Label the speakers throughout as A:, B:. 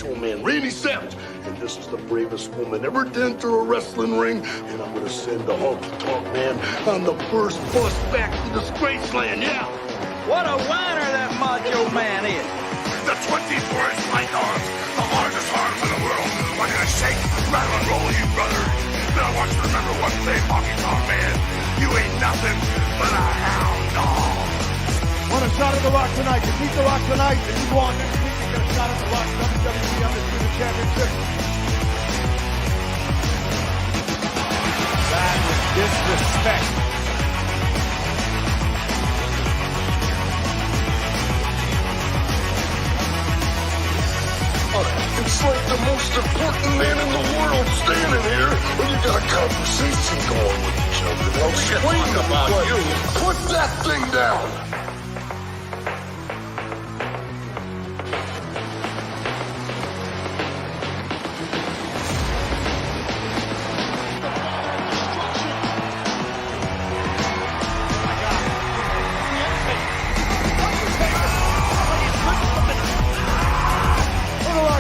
A: Macho Man, Randy Savage. And this is the bravest woman ever to enter a wrestling ring. And I'm gonna send the Honky Tonk Man on the first bus back to Disgraceland, yeah.
B: What a whiner that Macho Man is.
A: The 24th light arm, the largest arms in the world. I'm gonna shake, rattle, and roll you, brother. Now I want you to remember one thing, Honky Tonk Man. You ain't nothing but a hound dog.
C: Want a shot at The Rock tonight? You beat The Rock tonight, and you go on next week and get a shot at The Rock WWE Undisputed Championship. That was disrespect.
A: It's like the most important man in the world standing here, and you got a conversation going with each other. Now, explain about you. Put that thing down.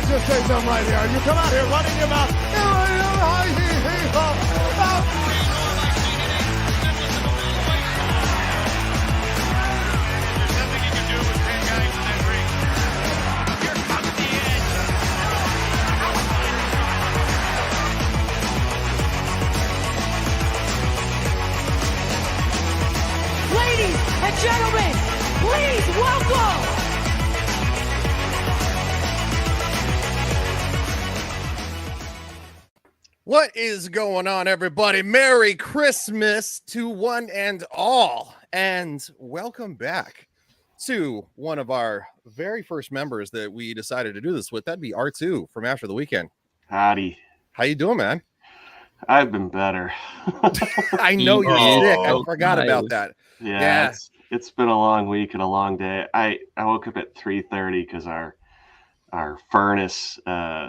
C: Just say something right here. You come out here running your mouth.
D: Ladies and gentlemen, please welcome.
E: What is going on, everybody? Merry Christmas to one and all, and welcome back to one of our very first members that we decided to do this with. That'd be R2 from After the Weekend.
F: Howdy.
E: How you doing, man?
F: I've been better.
E: I know you're sick. I forgot about that.
F: Yeah. It's been a long week and a long day. I woke up at 3:30 because our furnace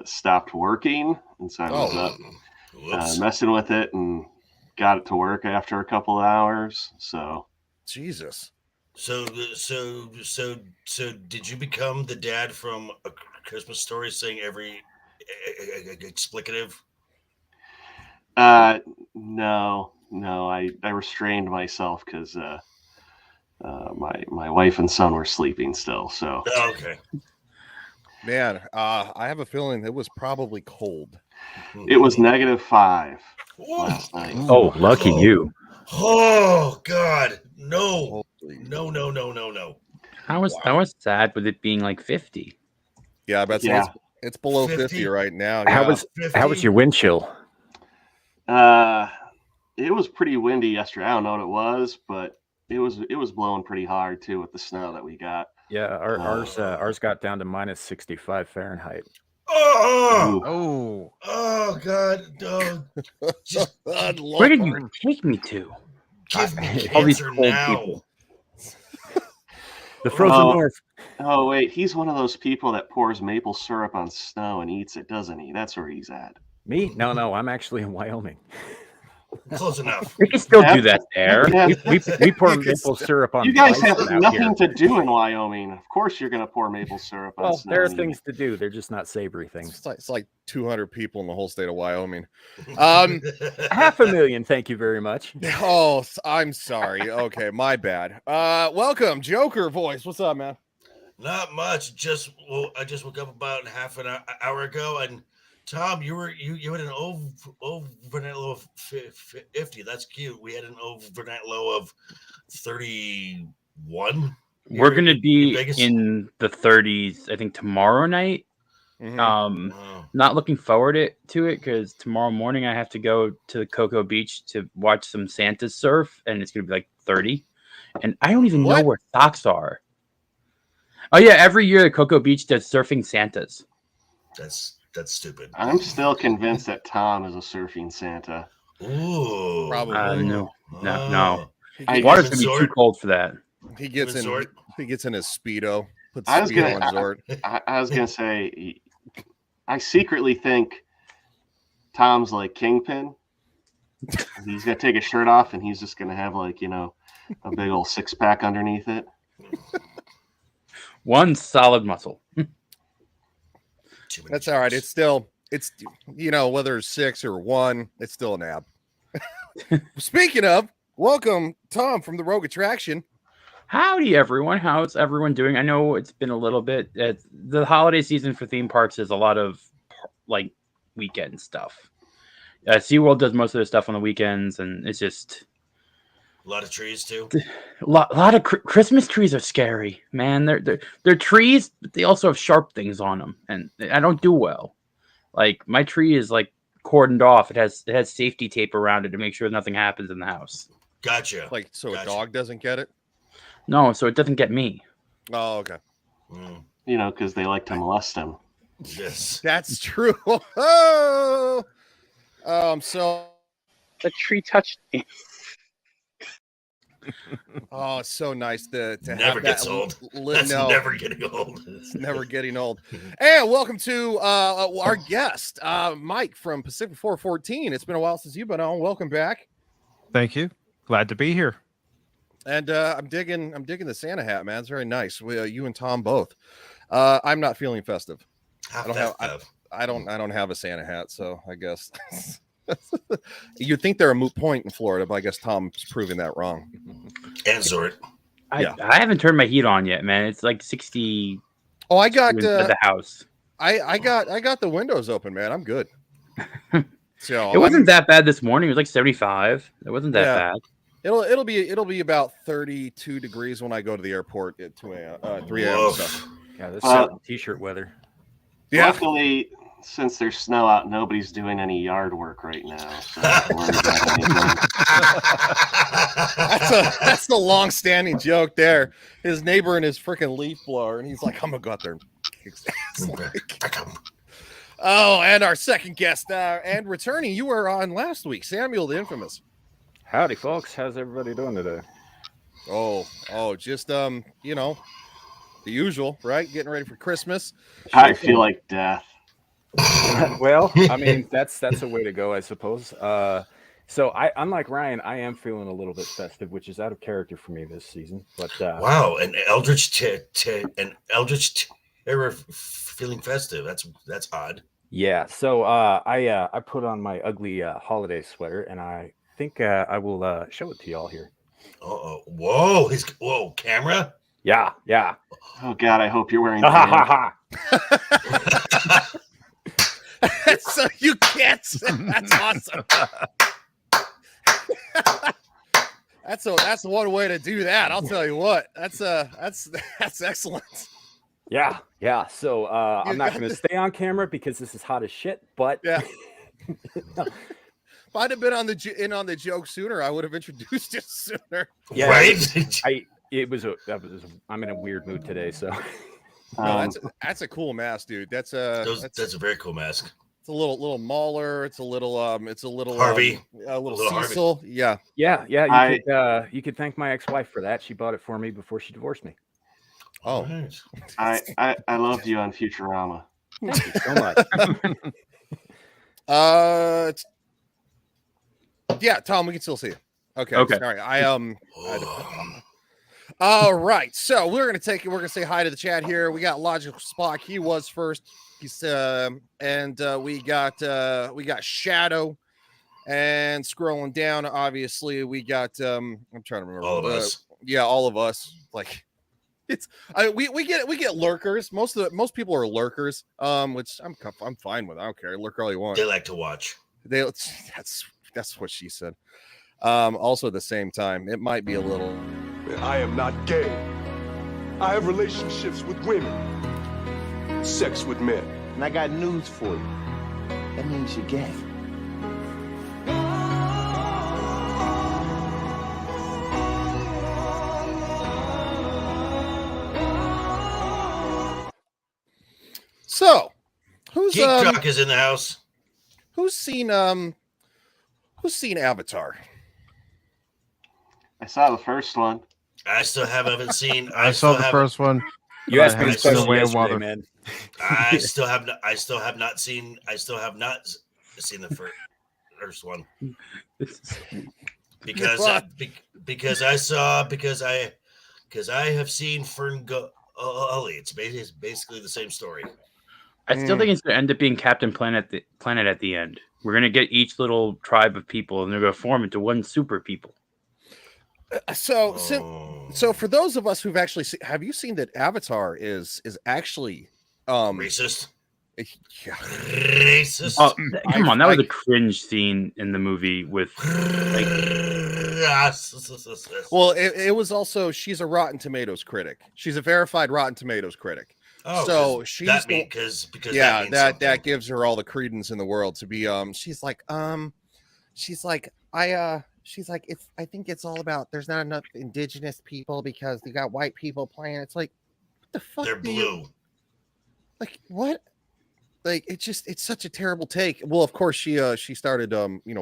F: stopped working, and so I was up messing with it and got it to work after a couple of hours. So
E: Jesus.
G: So did you become the dad from A Christmas Story saying every explicative?
F: No, I restrained myself because my wife and son were sleeping still. So
G: okay.
E: Man, I have a feeling it was probably cold.
F: It was -5 last night.
H: Oh, lucky you.
G: Oh God. No. No.
H: I was sad with it being like 50.
E: Yeah, but it's below 50 right now.
H: How was your wind chill?
F: It was pretty windy yesterday. I don't know what it was, but it was blowing pretty hard too with the snow that we got.
H: Yeah, ours got down to -65 Fahrenheit.
G: Oh God! No.
H: Where did you take me to?
G: Give me
H: All these
G: cancer
H: cold
G: now.
H: people. The frozen north.
F: Oh wait, he's one of those people that pours maple syrup on snow and eats it, doesn't he? That's where he's at.
H: Me? No, I'm actually in Wyoming.
G: Close enough.
H: We can still do that there.
F: Yeah.
H: We pour maple syrup on.
F: You guys have
H: out
F: nothing
H: here.
F: to do in Wyoming. Of course, you're going to pour maple syrup on
H: Well,
F: snow.
H: there are things to do. They're just not savory things.
E: It's like 200 people in the whole state of Wyoming.
H: 500,000. Thank you very much.
E: Oh, I'm sorry. Okay, my bad. Welcome, Joker Voice. What's up, man?
G: Not much. I just woke up about half an hour ago, and Tom, you had an overnight low of 50. That's cute. We had an overnight low of 31.
H: We're going to be in the 30s, I think, tomorrow night.
E: Mm-hmm.
H: Not looking forward to it because tomorrow morning I have to go to the Cocoa Beach to watch some Santas surf, and it's going to be like 30. And I don't even know where socks are. Oh, yeah. Every year the Cocoa Beach does surfing Santas.
G: That's stupid.
F: I'm still convinced that Tom is a surfing Santa.
G: Ooh.
E: Probably.
H: No.
E: Water's
H: Water's gonna be too cold for that.
E: He gets in his Speedo. Puts
F: I was
E: Speedo on Zord.
F: I was gonna say, I secretly think Tom's like Kingpin. He's gonna take his shirt off and he's just gonna have a big old 6-pack underneath it.
H: One solid muscle.
E: That's all right. It's still, whether it's 6 or 1, it's still an ab. Speaking of, welcome, Tom from the Rogue Attraction.
H: Howdy, everyone. How's everyone doing? I know it's been a little bit. The holiday season for theme parks is a lot of like weekend stuff. SeaWorld does most of their stuff on the weekends, and it's just
G: a lot of trees too.
H: A lot of Christmas trees are scary, man. They're trees, but they also have sharp things on them, and I don't do well. Like my tree is like cordoned off. It has safety tape around it to make sure nothing happens in the house.
G: Gotcha.
E: Like so, a dog doesn't get it.
H: No, so it doesn't get me.
E: Oh, okay.
F: Because they like to molest them.
G: Yes,
E: that's true. Oh, so
H: the tree touched me.
E: Oh, it's so nice to
G: never
E: have
G: gets
E: that.
G: Old. That's never getting old.
E: It's never getting old. And welcome to our guest, Mike from Pacific 414. It's been a while since you've been on. Welcome back.
I: Thank you. Glad to be here.
E: And I'm digging the Santa hat, man. It's very nice. You and Tom both. I'm not feeling festive. I don't have a Santa hat, so I guess you'd think they're a moot point in Florida, but I guess Tom's proving that wrong.
G: And Zort.
H: I haven't turned my heat on yet, man. It's like 60.
E: Oh, I got
H: at the house.
E: I got the windows open, man. I'm good. So
H: it wasn't that bad this morning. It was like 75. It wasn't that bad.
E: It'll be about 32 degrees when I go to the airport at 3 a.m. So.
J: Yeah, this is t-shirt weather.
E: Yeah.
F: Luckily, since there's snow out, nobody's doing any yard work right now. So
E: that's the long-standing joke there. His neighbor and his freaking leaf blower, and he's like, "I'm gonna go out there and kick his ass." Oh, and our second guest and returning, you were on last week, Samiel the Infamous.
J: Howdy, folks. How's everybody doing today?
E: Oh, just the usual, right? Getting ready for Christmas.
F: I feel like death.
J: Well, I mean, that's a way to go, I suppose. So unlike Ryan, I am feeling a little bit festive, which is out of character for me this season. But
G: wow, an Eldritch terror feeling festive. That's odd.
J: Yeah. So I put on my ugly holiday sweater, and I think I will show it to y'all here.
G: Oh, whoa, camera.
J: Yeah.
F: Oh God, I hope you're wearing.
E: So you can't. That's awesome. That's one way to do that. I'll tell you what. That's excellent.
J: Yeah. So I'm not going to stay on camera because this is hot as shit. But
E: yeah. If I'd have been on the joke sooner, I would have introduced it sooner.
J: Yeah,
G: right.
J: I'm in a weird mood today, so.
E: No, that's a cool mask, dude. That's a
G: very cool mask.
E: It's a little Mauler. It's a little
G: Harvey.
E: A little Cecil. Harvey.
J: Yeah. You could thank my ex-wife for that. She bought it for me before she divorced me.
E: Oh,
F: I loved you on Futurama.
J: Thank you so much.
E: Yeah, Tom, we can still see you. Okay. Sorry. All right. So we're gonna say hi to the chat here. We got Logical Spock. He was first. He's and we got Shadow. And scrolling down, obviously, we got I'm trying to remember
G: all of us.
E: Yeah, all of us. Like we get lurkers. Most people are lurkers. Which I'm fine with. I don't care. Lurk all you want.
G: They like to watch.
E: That's what she said. Also at the same time, it might be a little.
A: I am not gay. I have relationships with women, sex with men.
K: And I got news for you. That means you're gay.
E: So, who's
G: Geek Truck is in the house.
E: Who's seen Avatar?
F: I saw the first one.
G: I still haven't seen.
I: I saw the first one.
J: You asked me this question yesterday, man.
G: I still have not seen the first one because I have seen Fern Gully. It's basically the same story.
H: I still think it's going to end up being Captain Planet at the end. We're going to get each little tribe of people, and they're going to form into one super people.
E: So for those of us who've actually seen, have you seen that Avatar is actually
G: racist?
E: Yeah.
G: Racist.
H: Oh, come on, that was a cringe scene in the movie with.
E: Well, it was also, she's a Rotten Tomatoes critic. She's a verified Rotten Tomatoes critic.
G: Oh,
E: so she's
G: because
E: yeah, that gives her all the credence in the world to be she's like I think it's all about there's not enough indigenous people because you got white people playing. It's like, what the fuck?
G: They're blue.
E: Like what? Like it's such a terrible take. Well, of course she started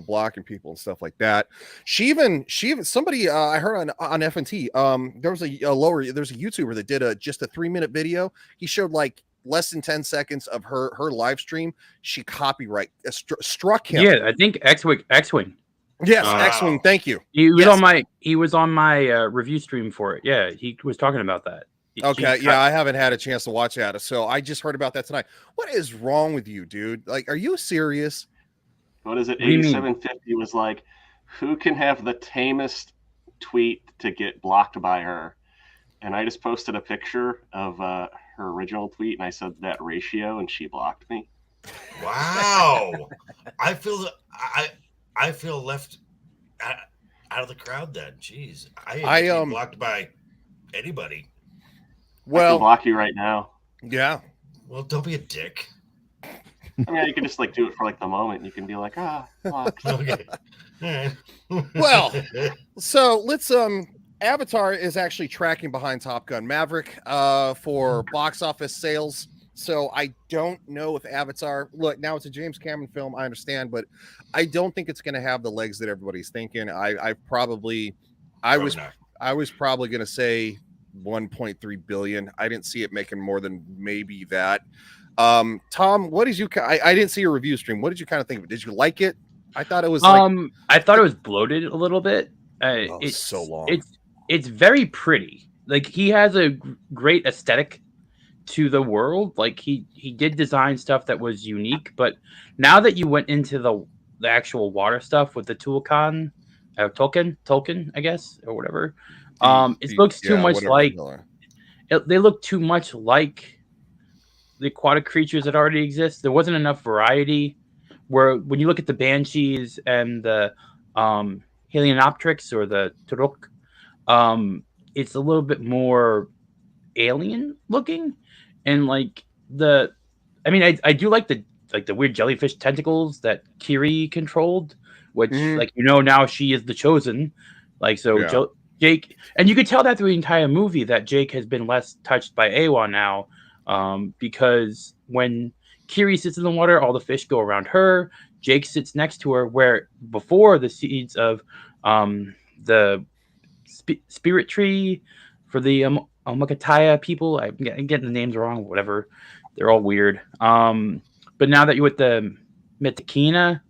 E: blocking people and stuff like that. She even somebody I heard on FNT there was there's a YouTuber that did just a 3-minute video. He showed like less than 10 seconds of her live stream. She struck him.
H: Yeah, I think X-Wing.
E: Yes, X-Wing. Thank you.
H: He was on my review stream for it. Yeah, he was talking about that.
E: Okay, yeah, I haven't had a chance to watch that, so I just heard about that tonight. What is wrong with you, dude? Like, are you serious?
F: What is it? 8750 was like, who can have the tamest tweet to get blocked by her? And I just posted a picture of her original tweet, and I said that ratio, and she blocked me.
G: Wow, I feel left out of the crowd. Then, jeez, I am blocked by anybody.
F: Well, I can block you right now.
E: Yeah.
G: Well, don't be a dick.
F: I mean, you can just like do it for like the moment. You can be like, blocked.
G: Okay.
E: Well, so let's Avatar is actually tracking behind Top Gun Maverick for box office sales. So I don't know if Avatar, look, now it's a James Cameron film, I understand, but I don't think it's going to have the legs that everybody's thinking. I was probably going to say 1.3 billion. I didn't see it making more than maybe that. Tom, what did you I didn't see your review stream. What did you kind of think of it? Did you like it? I thought it was
H: I thought it was bloated a little bit.
E: It's so long.
H: It's very pretty. Like, he has a great aesthetic to the world. Like, he did design stuff that was unique, but now that you went into the actual water stuff with the Tolkien, I guess, or whatever. It looks too much like they look too much like the aquatic creatures that already exist. There wasn't enough variety. Where when you look at the banshees and the Helianopteryx or the Turok, it's a little bit more alien looking, and like I do like the weird jellyfish tentacles that Kiri controlled, which now she is the chosen. Like, so
E: yeah.
H: Jake, and you could tell that through the entire movie that Jake has been less touched by Awa now, because when Kiri sits in the water, all the fish go around her. Jake sits next to her, where before the seeds of the spirit tree for the Omakataya people, I'm getting the names wrong, whatever. They're all weird. But now that you're with the Metakina,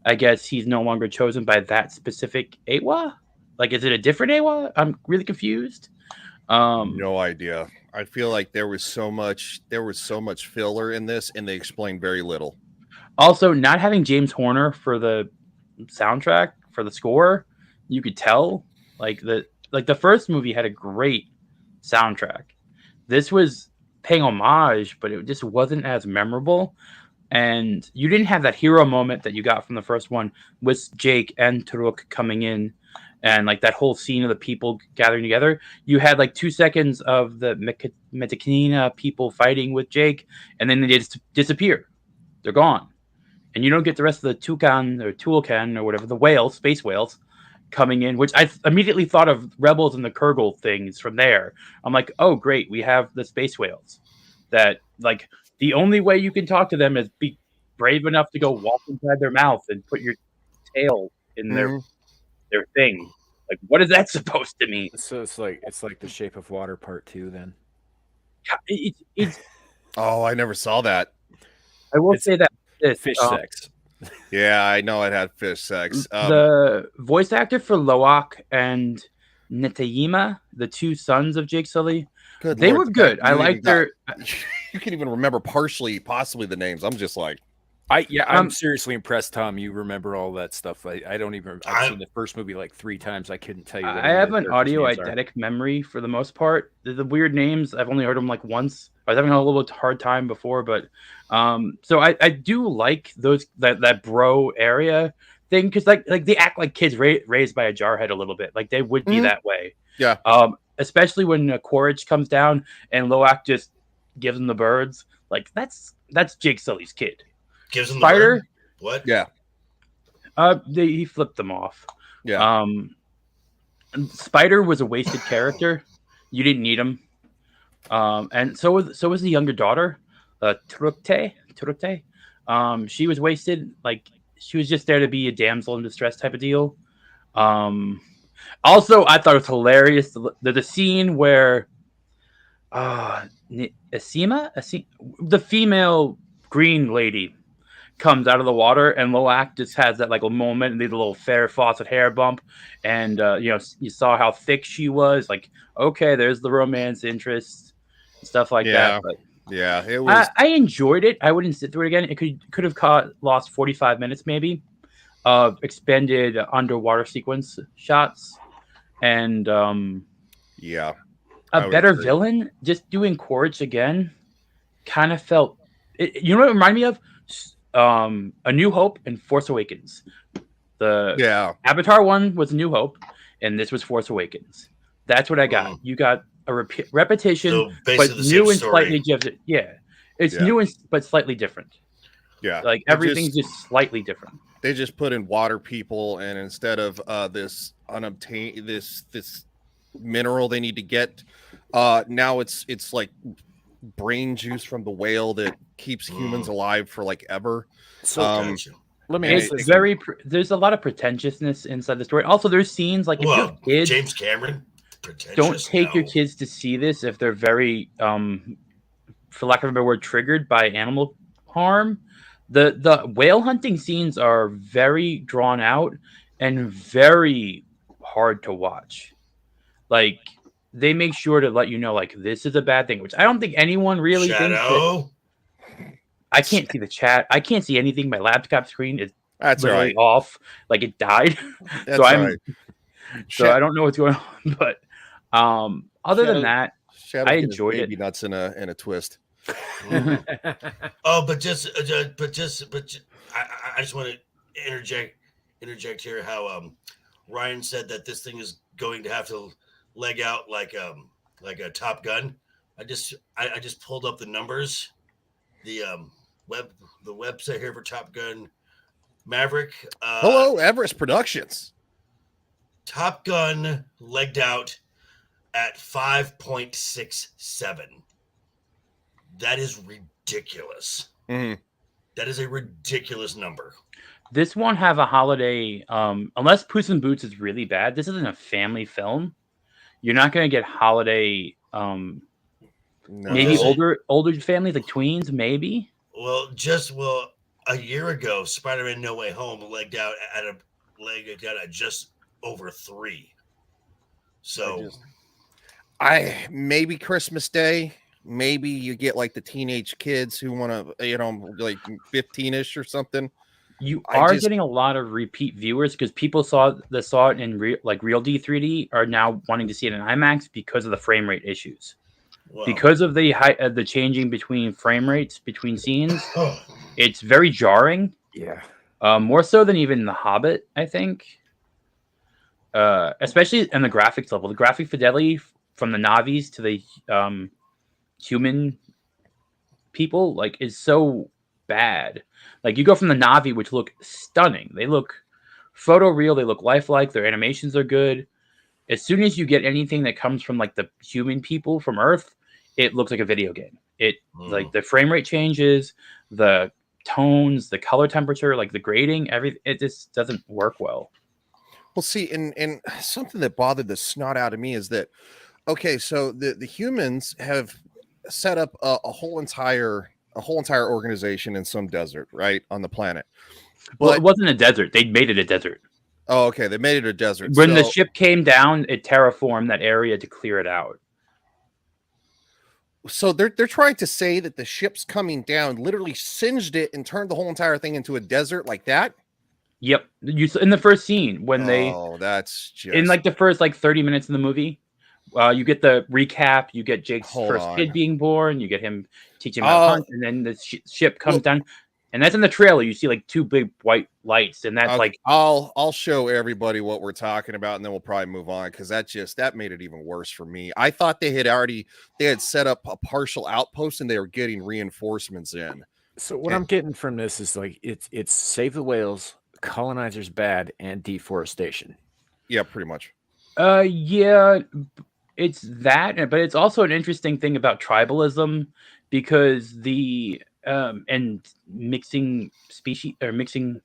H: I guess he's no longer chosen by that specific Awa. Like, is it a different Awa? I'm really confused.
E: No idea. I feel like there was so much filler in this, and they explained very little.
H: Also, not having James Horner for the soundtrack, for the score, you could tell. Like the first movie had a great soundtrack. This was paying homage, but it just wasn't as memorable. And you didn't have that hero moment that you got from the first one with Jake and Turok coming in. And like that whole scene of the people gathering together, you had like 2 seconds of the Metakina people fighting with Jake, and then they just disappear. They're gone. And you don't get the rest of the Tucan or Tulkan or whatever, the whales, space whales, coming in, which I immediately thought of Rebels and the Kurgle things from there. I'm like, oh, great, we have the space whales. That, like, the only way you can talk to them is be brave enough to go walk inside their mouth and put your tail in their thing. Like, what is that supposed to mean?
J: So it's like the Shape of Water Part 2 then.
H: It's
E: oh, I never saw that.
H: I will say that
J: fish sex.
E: Yeah, I know it had fish sex.
H: The voice actor for Loak and Netayima, the two sons of Jake Sully, they were good. I liked their
E: you can even remember possibly the names. I'm just like,
J: I'm seriously impressed, Tom. You remember all that stuff. I don't even. I've seen the first movie like 3 times. I couldn't tell you. What
H: I have an audio eidetic memory for the most part. The weird names, I've only heard them like once. I was having a little hard time before, but so I do like those that bro area thing because like they act like kids raised by a jarhead a little bit. Like they would be that way.
E: Yeah.
H: Especially when Quaritch comes down and Loak just gives him the birds. Like that's Jake Sully's kid.
G: Gives him
H: Spider.
G: The what?
E: Yeah.
H: He flipped them off.
E: Yeah.
H: Spider was a wasted character. You didn't need him. And so was the younger daughter, Turute. She was wasted. Like she was just there to be a damsel in distress type of deal. Also, I thought it was hilarious the scene where Asima, the female green lady, comes out of the water, and Loak just has that like a moment, and the little Farrah Fawcett hair bump, and you saw how thick she was. Like, okay, there's the romance interest, stuff like that. But
E: yeah, it was.
H: I enjoyed it. I wouldn't sit through it again. It could have lost 45 minutes maybe of expended underwater sequence shots, and a better villain. Just doing Quaritch again kind of felt. You know what it reminded me of? A New Hope and Force Awakens. The Avatar one was A New Hope, and this was Force Awakens. That's what I got. You got a repetition, but new and slightly different. Yeah, it's new but slightly different.
E: Yeah,
H: like everything's just slightly different.
E: They just put in water people, and instead of this unobtained this mineral they need to get, now it's like brain juice from the whale that keeps humans alive for like ever.
J: So
H: let me ask you. There's a lot of pretentiousness inside the story. Also, there's scenes like if your kids,
G: James Cameron,
H: don't take your kids to see this if they're very for lack of a better word, triggered by animal harm. The whale hunting scenes are very drawn out and very hard to watch. Like they make sure to let you know, like, this is a bad thing, which I don't think anyone really thinks. That, I can't see the chat. I can't see anything. My laptop screen is literally off. Like it died. So I don't know what's going on. But other than that, I enjoyed it.
E: Baby nuts in a twist.
G: I just want to interject here how Ryan said that this thing is going to have to leg out like a Top Gun. I just pulled up the numbers, the website here for Top Gun Maverick.
E: Hello, Everest Productions.
G: Top Gun legged out at 5.67. That is ridiculous.
E: Mm-hmm.
G: That is a ridiculous number.
H: This won't have a holiday, unless Puss in Boots is really bad. This isn't a family film. You're not going to get holiday. Maybe older families like tweens, maybe.
G: Well, a year ago, Spider-Man: No Way Home legged out at just over 3. So,
E: maybe Christmas Day. Maybe you get like the teenage kids who want to, like 15-ish or something.
H: You are getting a lot of repeat viewers because people saw it in real D3D are now wanting to see it in IMAX because of the frame rate issues. Wow. Because of the changing between frame rates between scenes, it's very jarring.
J: Yeah,
H: more so than even The Hobbit, I think. Especially in the graphics level, the graphic fidelity from the Navis to the human people is so bad. Like you go from the Navi, which look stunning, they look photoreal, they look lifelike, their animations are good. As soon as you get anything that comes from like the human people from Earth, it looks like a video game. Like the frame rate changes, the tones, the color temperature, like the grading, everything. It just doesn't work well.
E: Well, see, and something that bothered the snot out of me is that, okay, so the humans have set up a whole entire organization in some desert, right, on the planet.
H: Well, it wasn't a desert. They made it a desert.
E: Oh, okay. They made it a desert.
H: When the ship came down, it terraformed that area to clear it out.
E: So they're trying to say that the ship's coming down literally singed it and turned the whole entire thing into a desert like that.
H: Yep, in the first scene when
E: that's just
H: in like the first like 30 minutes in the movie, you get the recap. You get Jake's first kid being born. You get him teaching him how to hunt, and then the ship comes down, and that's in the trailer. You see like two big white lights, and that's like
E: I'll show everybody what we're talking about, and then we'll probably move on because that made it even worse for me. I thought they had set up a partial outpost and they were getting reinforcements in.
J: So what I'm getting from this is like it's save the whales, colonizers bad, and deforestation.
E: Yeah, pretty much.
H: Yeah, it's that, but it's also an interesting thing about tribalism because and mixing species or mixing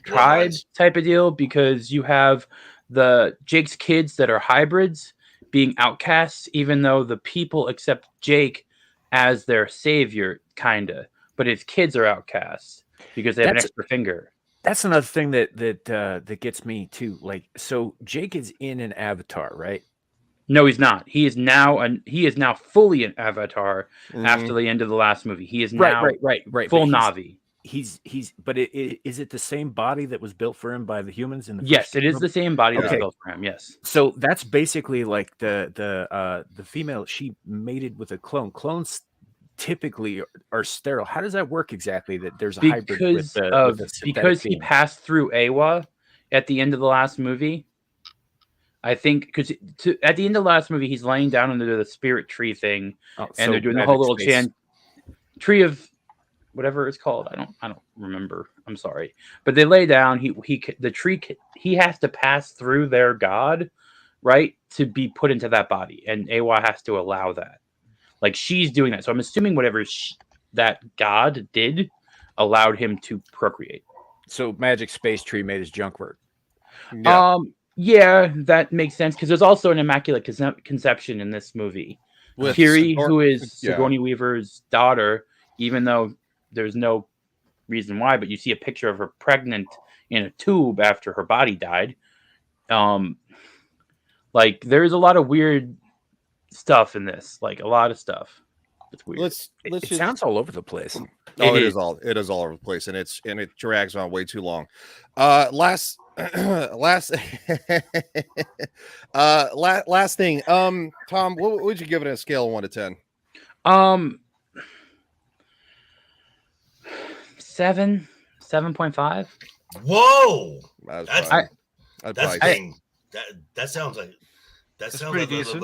H: tribes type of deal, because you have the Jake's kids that are hybrids being outcasts, even though the people accept Jake as their savior, kinda, but his kids are outcasts because they have an extra finger.
J: That's another thing that gets me too. Like, so Jake is in an avatar, right?
H: No, he's not. He is now fully an avatar after the end of the last movie. He is now
J: right.
H: full Na'vi.
J: But is it the same body that was built for him by the humans in the
H: Yes, it is the same body that was built for him. Yes.
J: So that's basically like the female. She mated with a clone. Clones typically are sterile. How does that work exactly? That there's a hybrid
H: because he passed through Awa at the end of the last movie. I think because at the end of the last movie, he's laying down under the spirit tree thing, and they're doing the whole little chant tree of whatever it's called. I don't remember. I'm sorry, but they lay down. He has to pass through their god, right, to be put into that body, and Awa has to allow that. Like she's doing that, so I'm assuming whatever that god did allowed him to procreate.
J: So Magic Space Tree made his junk work.
H: Yeah, that makes sense because there's also an immaculate conception in this movie. With Kiri, who is Sigourney Weaver's daughter, even though there's no reason why, but you see a picture of her pregnant in a tube after her body died. Like there's a lot of weird stuff in this, like a lot of stuff. It's weird.
J: It sounds all over the place.
E: It is all over the place, and it drags on way too long. Last thing. Tom, what would you give it on a scale of 1 to 10?
H: 7.5.
G: Whoa, that sounds
I: pretty decent.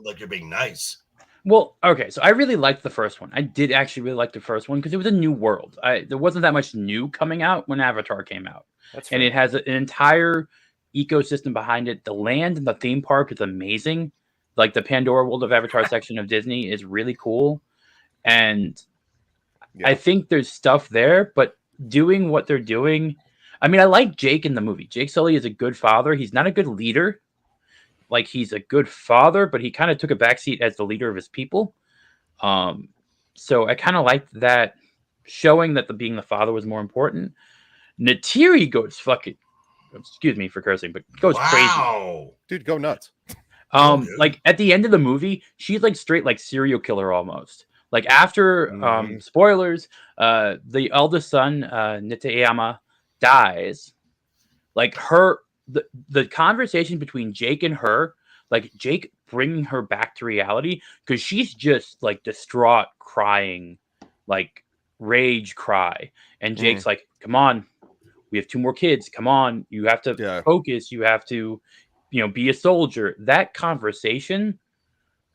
G: Like you're being nice.
H: Well, okay, so I really liked the first one. I did actually really like the first one because it was a new world. There wasn't that much new coming out when Avatar came out. And it has an entire ecosystem behind it. The land and the theme park is amazing. Like the Pandora World of Avatar section of Disney is really cool. And I think there's stuff there, but doing what they're doing. I mean, I like Jake in the movie. Jake Sully is a good father. He's not a good leader. Like he's a good father, but he kind of took a backseat as the leader of his people. So I kind of liked that, showing that being the father was more important. Neytiri goes fucking, excuse me for cursing, but goes crazy.
E: Dude, go nuts.
H: Like at the end of the movie, she's like straight like serial killer almost. Like after spoilers, the eldest son, Niteyama, dies. Like the conversation between Jake and her, like Jake bringing her back to reality because she's just like distraught, crying, like rage cry, and Jake's like, "Come on, we have 2 more kids. Come on, you have to focus. You have to, be a soldier." That conversation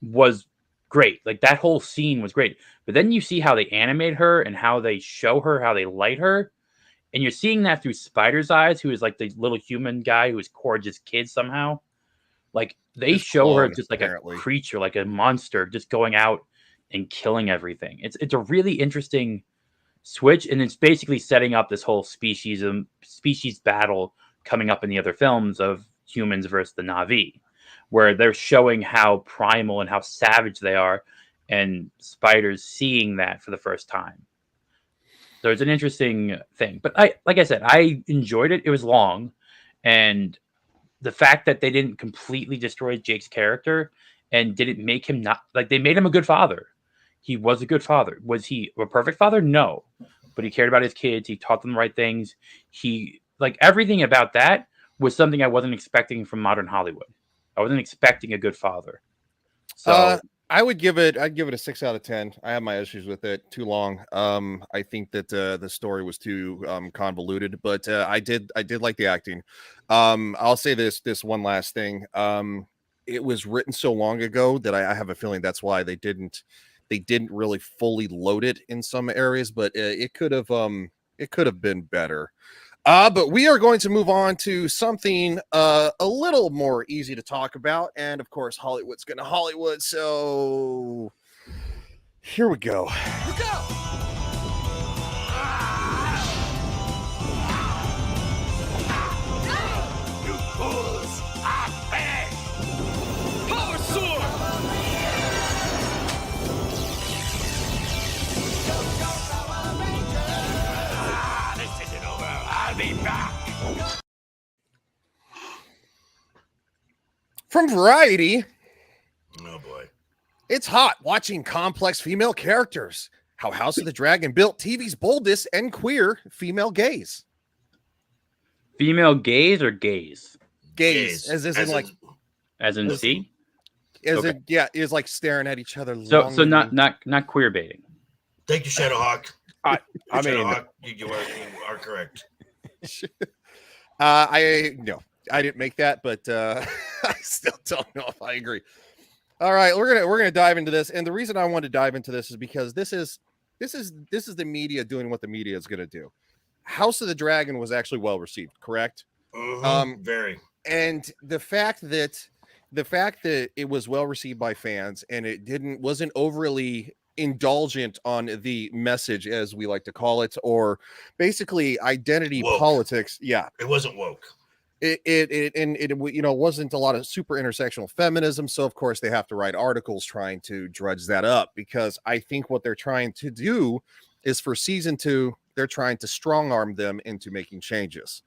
H: was great. Like that whole scene was great. But then you see how they animate her and how they show her, how they light her. And you're seeing that through Spider's eyes, who is like the little human guy who is Korra's kid somehow. Like they show her just like a creature, like a monster, just going out and killing everything. It's a really interesting switch, and it's basically setting up this whole species battle coming up in the other films of humans versus the Na'vi, where they're showing how primal and how savage they are, and Spider's seeing that for the first time. So it's an interesting thing. But like I said, I enjoyed it. It was long. And the fact that they didn't completely destroy Jake's character and did it make him not like they made him a good father? He was a good father. Was he a perfect father? No, but he cared about his kids. He taught them the right things. He like everything about that was something I wasn't expecting from modern Hollywood. I wasn't expecting a good father. So
E: I'd give it a 6 out of 10. I have my issues with it. Too long. I think that the story was too convoluted, but I did like the acting. I'll say this one last thing. It was written so long ago that I have a feeling that's why they didn't really fully load it in some areas, but it could have been better. But we are going to move on to something a little more easy to talk about. And of course, Hollywood's going to Hollywood. So here we go.
A: Look out! You fools! I beg! Power sword! This isn't over. I'll be back.
E: From Variety.
G: Oh boy.
E: It's hot watching complex female characters. How House of the Dragon built TV's boldest and queer female gaze.
H: Female gaze or gaze?
E: Gaze. As
H: in C?
E: Is like staring at each other.
H: So not queer baiting.
G: Thank you, Shadowhawk.
J: I mean,
G: Shadowhawk, you are correct.
E: I didn't make that, but I still don't know if I agree. All right, we're gonna dive into this, and the reason I want to dive into this is because this is the media doing what the media is gonna do. House of the Dragon was actually well received, correct?
G: Very.
E: And the fact that it was well received by fans and it wasn't overly indulgent on the message, as we like to call it, or basically identity
G: woke.
E: Politics. Yeah,
G: it wasn't woke.
E: It wasn't a lot of super intersectional feminism, so of course they have to write articles trying to drudge that up, because I think what they're trying to do is for season 2 they're trying to strong arm them into making changes.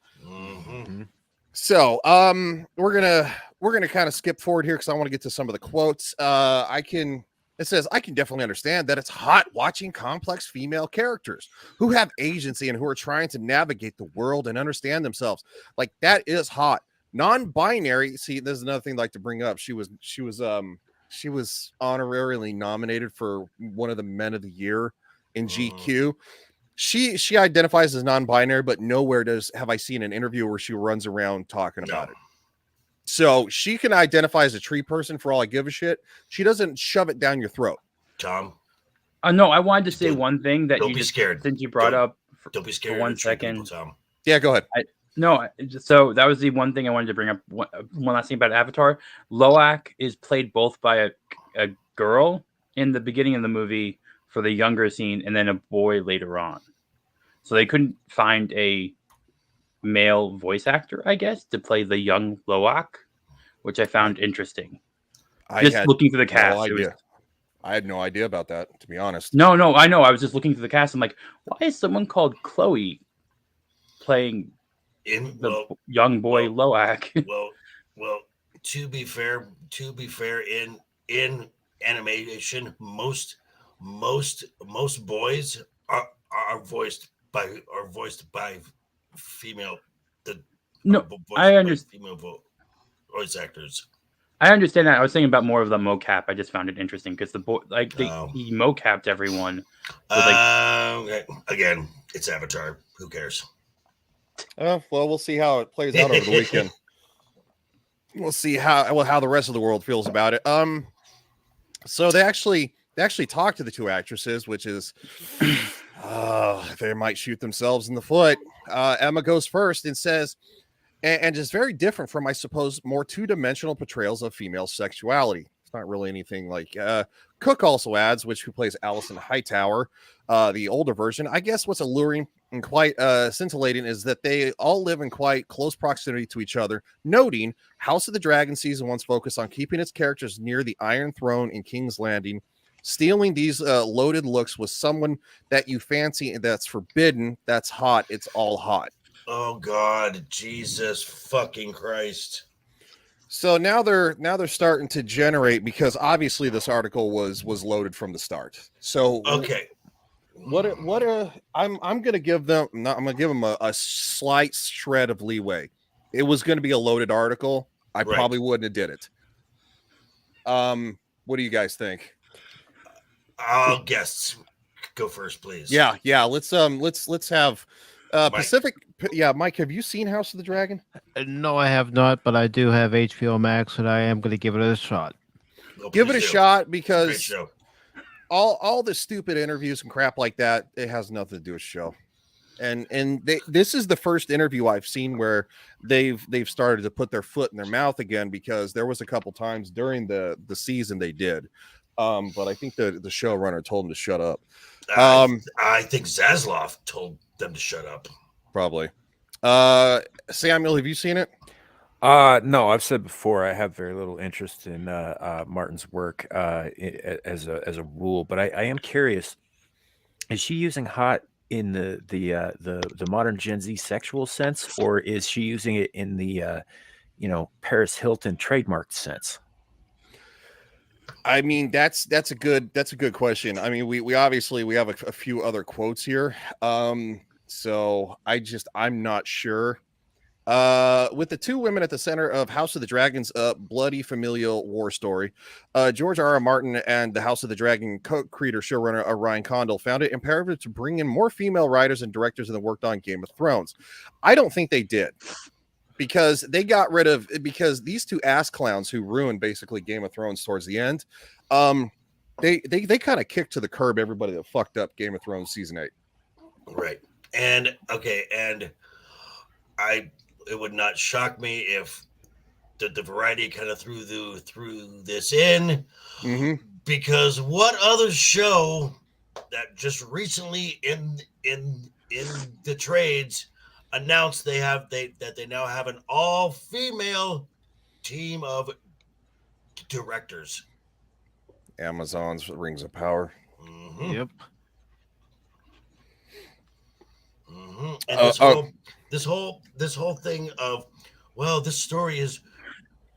E: So we're gonna kind of skip forward here because I want to get to some of the quotes. It says, I can definitely understand that it's hot watching complex female characters who have agency and who are trying to navigate the world and understand themselves. Like, that is hot. Non-binary. See, there's another thing I'd like to bring up. She was honorarily nominated for one of the Men of the Year in GQ. She identifies as non-binary, but nowhere have I seen an interview where she runs around talking about it. So she can identify as a tree person for all I give a shit. She doesn't shove it down your throat.
G: Tom?
H: No, I wanted to say one thing that
G: don't be scared.
H: Since you brought up
G: don't be scared
H: for 1 second.
G: People, Tom.
E: Yeah, go ahead.
H: So that was the one thing I wanted to bring up. One last thing about Avatar. Loak is played both by a girl in the beginning of the movie for the younger scene and then a boy later on. So they couldn't find a male voice actor, I guess, to play the young Loak, which I found interesting. Looking through the cast.
E: I had no idea about that, to be honest.
H: No, I know. I was just looking through the cast. I'm like, why is someone called Chloe playing the young boy Loak?
G: well, to be fair, in animation, most boys are voiced by female.
H: I understand.
G: Female voice actors.
H: I understand that. I was thinking about more of the mocap. I just found it interesting because he mocapped everyone.
G: Okay. Again, it's Avatar. Who cares?
E: Well, we'll see how it plays out over the weekend. We'll see how the rest of the world feels about it. So they actually talked to the two actresses, which is they might shoot themselves in the foot. Emma goes first and says, and just very different from, I suppose, more two-dimensional portrayals of female sexuality. It's not really anything like Cook also adds, who plays Allison Hightower, the older version. I guess what's alluring and quite scintillating is that they all live in quite close proximity to each other, noting House of the Dragon season 1's focus on keeping its characters near the Iron Throne in King's Landing. Stealing these loaded looks with someone that you fancy and that's forbidden, that's hot, it's all hot.
G: Oh God, Jesus fucking Christ.
E: So now they're starting to generate, because obviously this article was loaded from the start. So
G: okay,
E: I'm gonna give them a slight shred of leeway. It was going to be a loaded article. I probably wouldn't have did it. What do you guys think?
G: I'll guess. Go first, please.
E: Yeah. Let's have
G: Mike.
E: Pacific. Yeah, Mike, have you seen House of the Dragon?
I: No, I have not, but I do have HBO Max, and I am going to give it a shot.
E: Give it a shot,
G: Great
E: because
G: show.
E: all the stupid interviews and crap like that, it has nothing to do with the show. And this is the first interview I've seen where they've started to put their foot in their mouth again, because there was a couple times during the season they did. But I think the showrunner told them to shut up.
G: I think Zaslav told them to shut up.
E: Probably. Samuel, have you seen it?
J: No, I've said before I have very little interest in Martin's work as a rule, but I am curious. Is she using hot in the modern Gen Z sexual sense, or is she using it in the Paris Hilton trademarked sense?
E: I mean, that's a good question. I mean, we obviously have a few other quotes here. So I'm not sure. With the two women at the center of House of the Dragon's bloody familial war story, George R.R. Martin and the House of the Dragon co-creator showrunner Ryan Condal found it imperative to bring in more female writers and directors than worked on Game of Thrones. I don't think they did, because they got rid of, because these two ass clowns who ruined basically Game of Thrones towards the end, they kind of kicked to the curb everybody that fucked up Game of Thrones season 8.
G: Right. And it would not shock me if the variety kind of threw this in, because what other show that just recently in the trades announced that they now have an all-female team of directors?
E: Amazon's Rings of Power.
I: Yep.
G: And this whole thing of, well, this story is,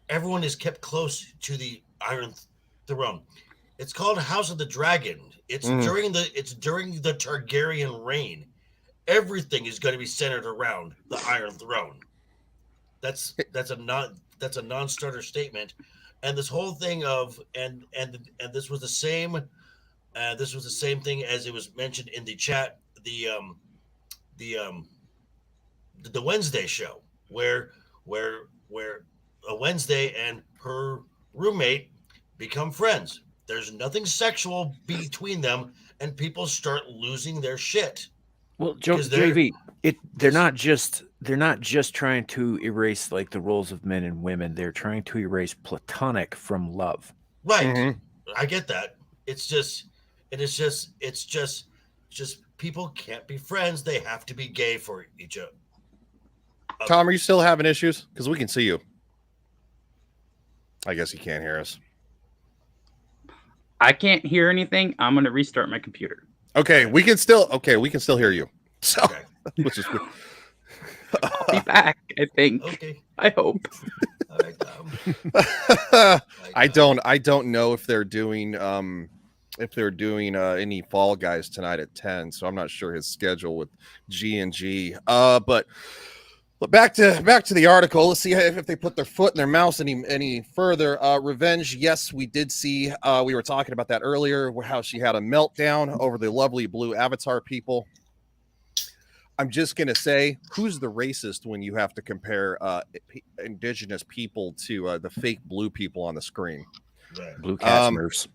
G: everyone is kept close to the Iron Throne. It's called House of the Dragon. It's during the Targaryen reign. Everything is going to be centered around the Iron Throne. That's a non-starter statement. And this whole thing of and this was the same thing as it was mentioned in the chat, the Wednesday show where a Wednesday and her roommate become friends. There's nothing sexual between them, and people start losing their shit.
J: Well, JV, they're not just trying to erase like the roles of men and women. They're trying to erase platonic from love.
G: Right. I get that. It's just people can't be friends. They have to be gay for each other.
E: Tom, are you still having issues? Because we can see you. I guess he can't hear us.
H: I can't hear anything. I'm going to restart my computer.
E: Okay, we can still hear you. So, which is good.
H: I'll be back, I think.
G: Okay.
H: I hope.
G: All right, Tom.
E: I don't know if they're doing any Fall Guys tonight at 10, so I'm not sure his schedule with G&G. But back to the article. Let's see if they put their foot in their mouth any further. Revenge, yes, we did see. We were talking about that earlier, how she had a meltdown over the lovely blue avatar people. I'm just gonna say, who's the racist when you have to compare indigenous people to the fake blue people on the screen?
G: Right.
J: Blue cat smurfs.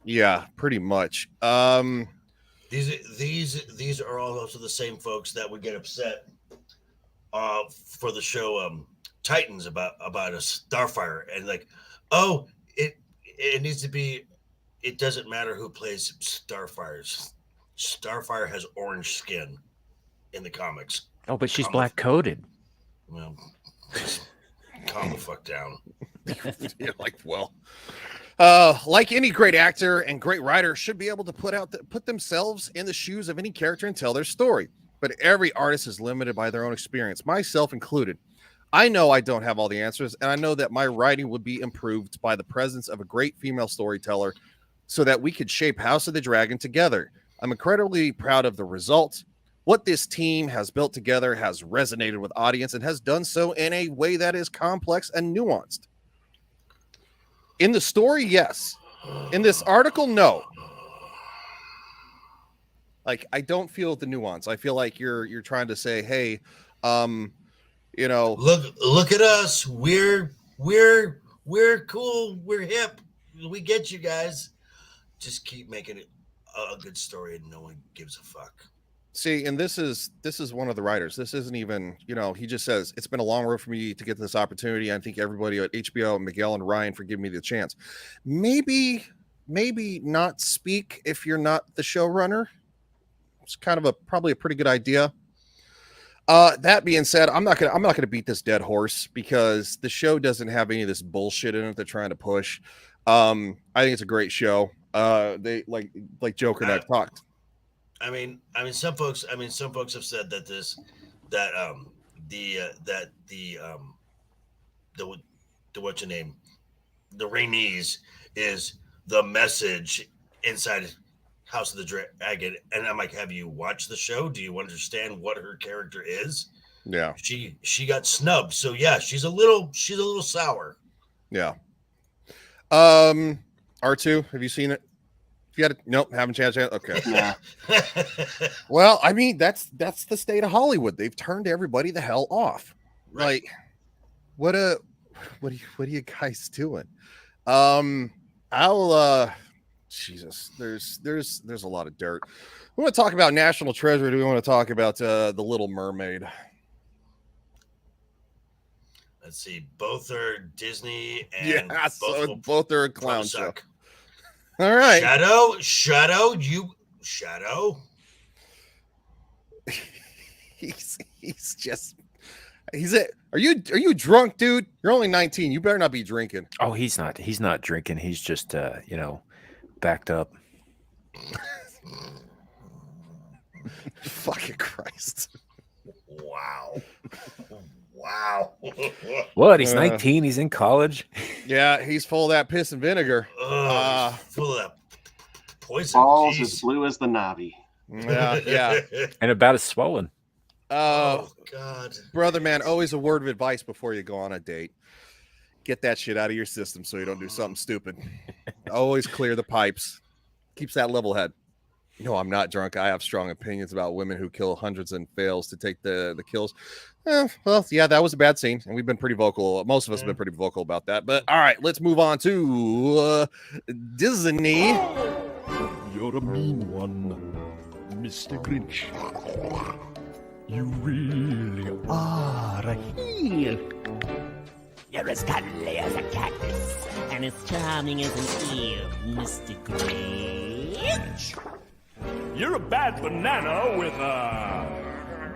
E: Yeah, pretty much.
G: These are all also the same folks that would get upset for the show Titans about a Starfire, and like, oh, it needs to be. It doesn't matter who plays Starfires. Starfire has orange skin in the comics.
J: Oh, but she's black coated.
G: Well, calm the fuck down.
E: Yeah, like any great actor and great writer should be able to put themselves in the shoes of any character and tell their story. But every artist is limited by their own experience, myself included. I know I don't have all the answers, and I know that my writing would be improved by the presence of a great female storyteller so that we could shape House of the Dragon together. I'm incredibly proud of the result. What this team has built together has resonated with audience and has done so in a way that is complex and nuanced. In the story, yes. In this article, no. Like, I don't feel the nuance. I feel like you're trying to say, hey, you know,
G: look at us. We're cool. We're hip. We get you guys. Just keep making it a good story, and no one gives a fuck.
E: See, and this is one of the writers. This isn't even, you know, he just says it's been a long road for me to get this opportunity. I thank everybody at HBO, Miguel and Ryan, for giving me the chance. Maybe not speak if you're not the showrunner. It's kind of probably a pretty good idea. That being said, I'm not gonna beat this dead horse because the show doesn't have any of this bullshit in it they're trying to push. I think it's a great show. They like Joker and I've talked.
G: I mean, some folks have said that the what's your name, the Rainey's is the message inside House of the Dragon, and I'm like, have you watched the show? Do you understand what her character is?
E: Yeah,
G: she got snubbed, so yeah, she's a little sour.
E: Yeah. R2, have you seen it? If you had it, nope, haven't chance yet. Okay.
F: Yeah.
E: Well, I mean, that's the state of Hollywood. They've turned everybody the hell off. Right. Like, what are you guys doing? Jesus, there's a lot of dirt. We want to talk about National Treasure. Do we want to talk about the Little Mermaid?
G: Let's see. Both are Disney, and
E: both are a clown show. All right,
G: Shadow.
E: Are you drunk, dude? You're only 19. You better not be drinking.
J: Oh, he's not drinking. He's just backed up.
E: Fucking Christ.
G: Wow.
J: What? He's 19. He's in college.
E: Yeah, he's full of that piss and vinegar.
G: Full of that poison.
F: Balls as blue as the Navi.
E: Yeah.
J: And about as swollen.
G: Oh, God.
E: Brother, man, always a word of advice before you go on a date. Get that shit out of your system so you don't do something stupid. Always clear the pipes. Keeps that level head. No, I'm not drunk. I have strong opinions about women who kill hundreds and fails to take the kills. Well, yeah, that was a bad scene, and we've been pretty vocal. Most of us have been pretty vocal about that. But all right, let's move on to Disney.
L: You're a mean one, Mr. Grinch. You really are a heel.
M: You're as cuddly as a cactus, and as charming as an eel, Mr. Grinch.
L: You're a bad banana with a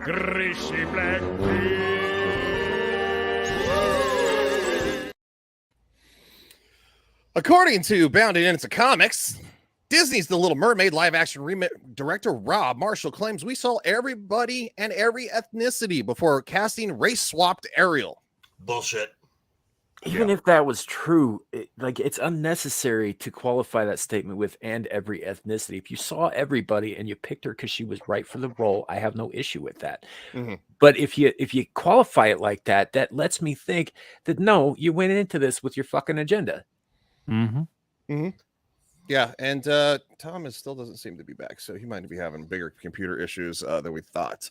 L: greasy black beard.
E: According to Bounded Into Comics, Disney's The Little Mermaid live-action remake director Rob Marshall claims we saw everybody and every ethnicity before casting race-swapped Ariel.
G: Bullshit.
J: Even if that was true, it's unnecessary to qualify that statement with "and every ethnicity." If you saw everybody and you picked her because she was right for the role, I have no issue with that.
E: Mm-hmm.
J: But if you qualify it like that, that lets me think that no, you went into this with your fucking agenda.
I: Mm-hmm.
E: Mm-hmm. Yeah, and Thomas still doesn't seem to be back, so he might be having bigger computer issues than we thought.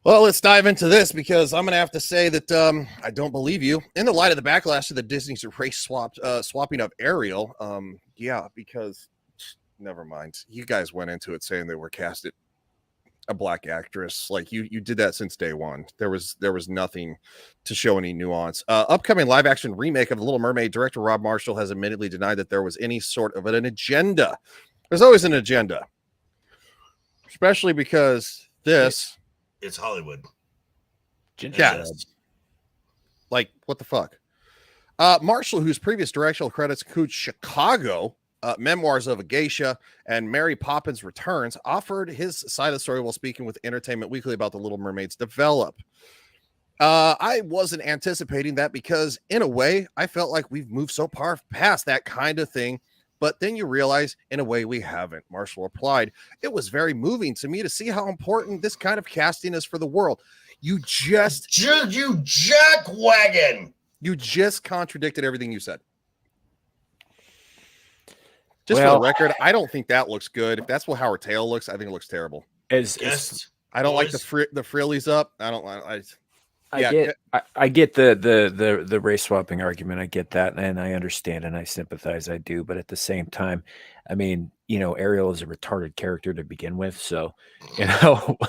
E: Well, let's dive into this because I'm going to have to say that I don't believe you. In the light of the backlash to the Disney's race swapping of Ariel, yeah, because never mind. You guys went into it saying they were casted a black actress. Like you did that since day one. There was nothing to show any nuance. Upcoming live action remake of The Little Mermaid director Rob Marshall has admittedly denied that there was any sort of an agenda. There's always an agenda, especially because this.
G: It's Hollywood.
E: Yeah. Like, what the fuck? Marshall, whose previous directorial credits include Chicago, Memoirs of a Geisha, and Mary Poppins Returns, offered his side of the story while speaking with Entertainment Weekly about The Little Mermaid's develop. I wasn't anticipating that because, in a way, I felt like we've moved so far past that kind of thing. But then you realize, in a way, we haven't. Marshall replied, "It was very moving to me to see how important this kind of casting is for the world." You just,
G: you jackwagon.
E: You just contradicted everything you said. Just for the record, I don't think that looks good. If that's what Howard Tail looks, I think it looks terrible.
J: I
E: don't like the frillies up.
J: I get the race swapping argument. I get that, and I understand, and I sympathize. I do, but at the same time, I mean, Ariel is a retarded character to begin with, so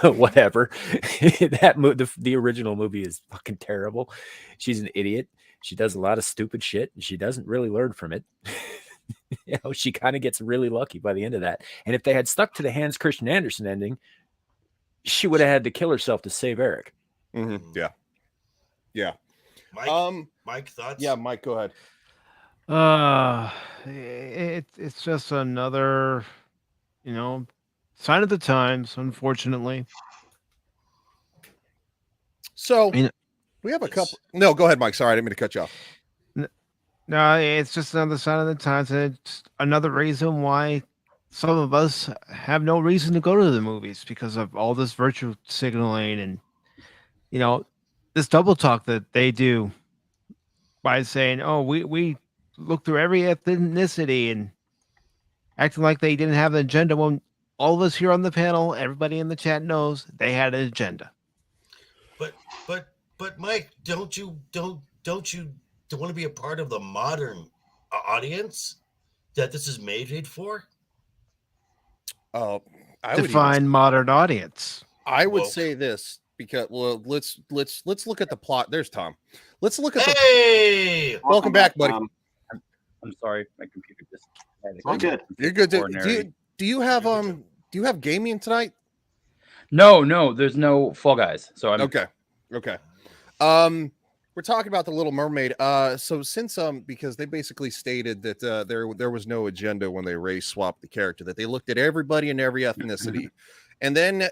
J: whatever. The original movie is fucking terrible. She's an idiot. She does a lot of stupid shit, and she doesn't really learn from it. She kind of gets really lucky by the end of that. And if they had stuck to the Hans Christian Andersen ending, she would have had to kill herself to save Eric.
E: Mm-hmm. Yeah.
G: Mike, thoughts?
E: Yeah, Mike, go ahead.
I: It's just another, sign of the times, unfortunately.
E: So we have a couple. No, go ahead, Mike. Sorry, I didn't mean to cut you off.
I: No, it's just another sign of the times, and it's another reason why some of us have no reason to go to the movies because of all this virtual signaling and, this double talk that they do by saying, "Oh, we look through every ethnicity," and acting like they didn't have an agenda when all of us here on the panel, everybody in the chat knows they had an agenda.
G: But Mike, don't you want to be a part of the modern audience that this is made for?
E: I
I: Define modern audience.
E: I would say this because let's look at the plot. There's Tom. Let's look at welcome back, buddy.
H: I'm sorry, my computer just
E: I'm good. You're good. Do you have gaming tonight?
H: No, there's no Fall Guys. So I'm
E: okay. We're talking about the Little Mermaid. So since because they basically stated that there was no agenda when they race swapped the character, that they looked at everybody and every ethnicity. And then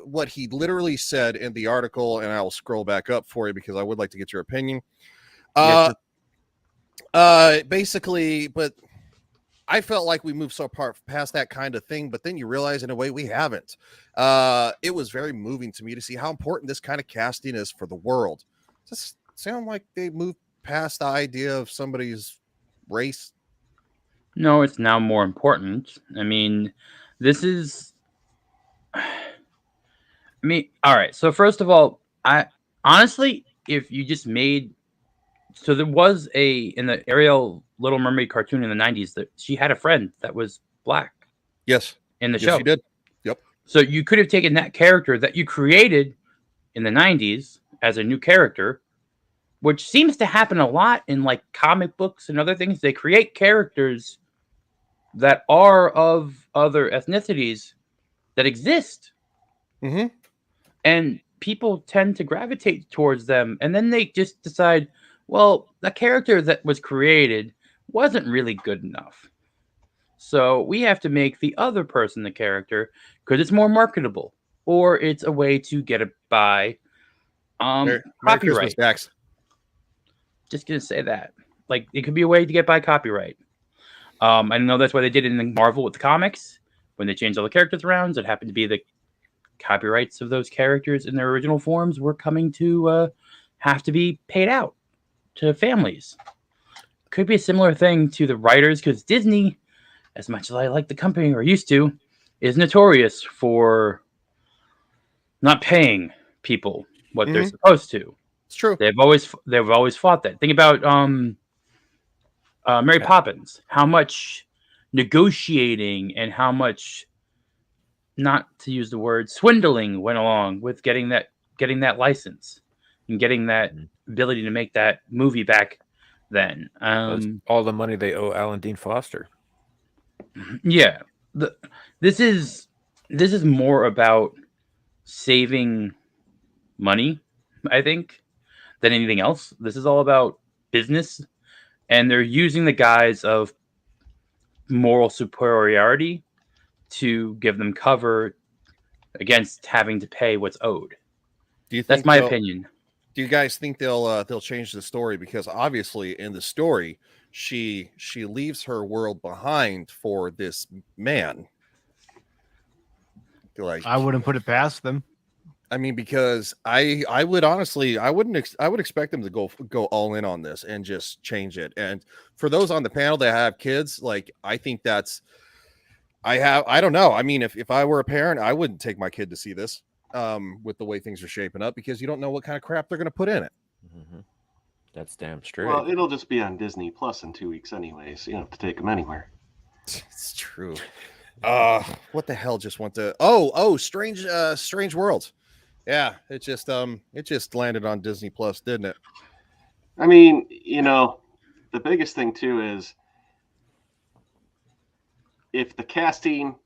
E: what he literally said in the article, and I'll scroll back up for you because I would like to get your opinion. Basically, but I felt like we moved so far past that kind of thing, but then you realize in a way we haven't. It was very moving to me to see how important this kind of casting is for the world. Does it sound like they moved past the idea of somebody's race?
H: No, it's now more important. I mean, this is. All right. So first of all, I honestly, if you just made, so there was in the Ariel Little Mermaid cartoon in the 90s that she had a friend that was black.
E: Yes.
H: In the show.
E: She did. Yep.
H: So you could have taken that character that you created in the 90s as a new character, which seems to happen a lot in like comic books and other things. They create characters that are of other ethnicities that exist.
E: Mm-hmm.
H: And people tend to gravitate towards them. And then they just decide, well, the character that was created wasn't really good enough. So we have to make the other person the character because it's more marketable or it's a way to get it by copyright. Just going to say that. Like, it could be a way to get by copyright. I know that's why they did it in Marvel with the comics. When they changed all the characters around, it happened to be the copyrights of those characters in their original forms were coming to have to be paid out to families. Could be a similar thing to the writers, because Disney, as much as I like the company or used to, is notorious for not paying people what they're supposed to.
E: It's true.
H: They've always fought that. Think about Mary Poppins. How much negotiating and how much, not to use the word, swindling went along with getting that license and getting that ability to make that movie back then.
J: All the money they owe Alan Dean Foster.
H: Yeah. This is more about saving money, I think, than anything else. This is all about business, and they're using the guise of moral superiority to give them cover against having to pay what's owed.
E: Do you think
H: that's my opinion?
E: Do you guys think they'll change the story? Because obviously in the story, she leaves her world behind for this man. Like,
I: I wouldn't put it past them.
E: I mean, because I would honestly, I would expect them to go all in on this and just change it. And for those on the panel that have kids, like, I think that's, I don't know. I mean, if I were a parent, I wouldn't take my kid to see this with the way things are shaping up, because you don't know what kind of crap they're going to put in it.
J: Mm-hmm. That's damn straight.
F: Well, it'll just be on Disney Plus in 2 weeks anyway, so you don't have to take them anywhere.
E: It's true. What the hell just went to Strange World. Yeah, it just landed on Disney Plus, didn't it?
F: I mean, you know, the biggest thing too is if the casting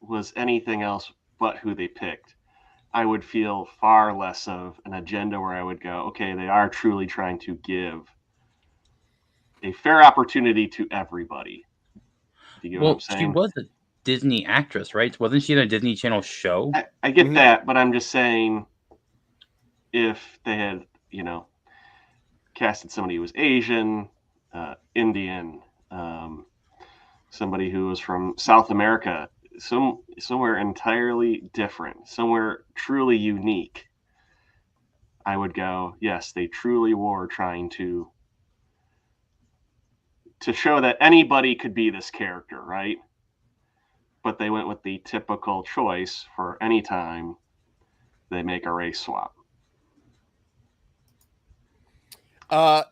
F: was anything else but who they picked, I would feel far less of an agenda where I would go, okay, they are truly trying to give a fair opportunity to everybody. Do you get what I'm saying?
H: She was a Disney actress, right? Wasn't she in a Disney Channel show?
F: I get that, but I'm just saying, if they had, you know, casted somebody who was Asian, Indian, somebody who was from South America, somewhere entirely different, somewhere truly unique, I would go, yes, they truly were trying to show that anybody could be this character, right? But they went with the typical choice for any time they make a race swap.
E: No,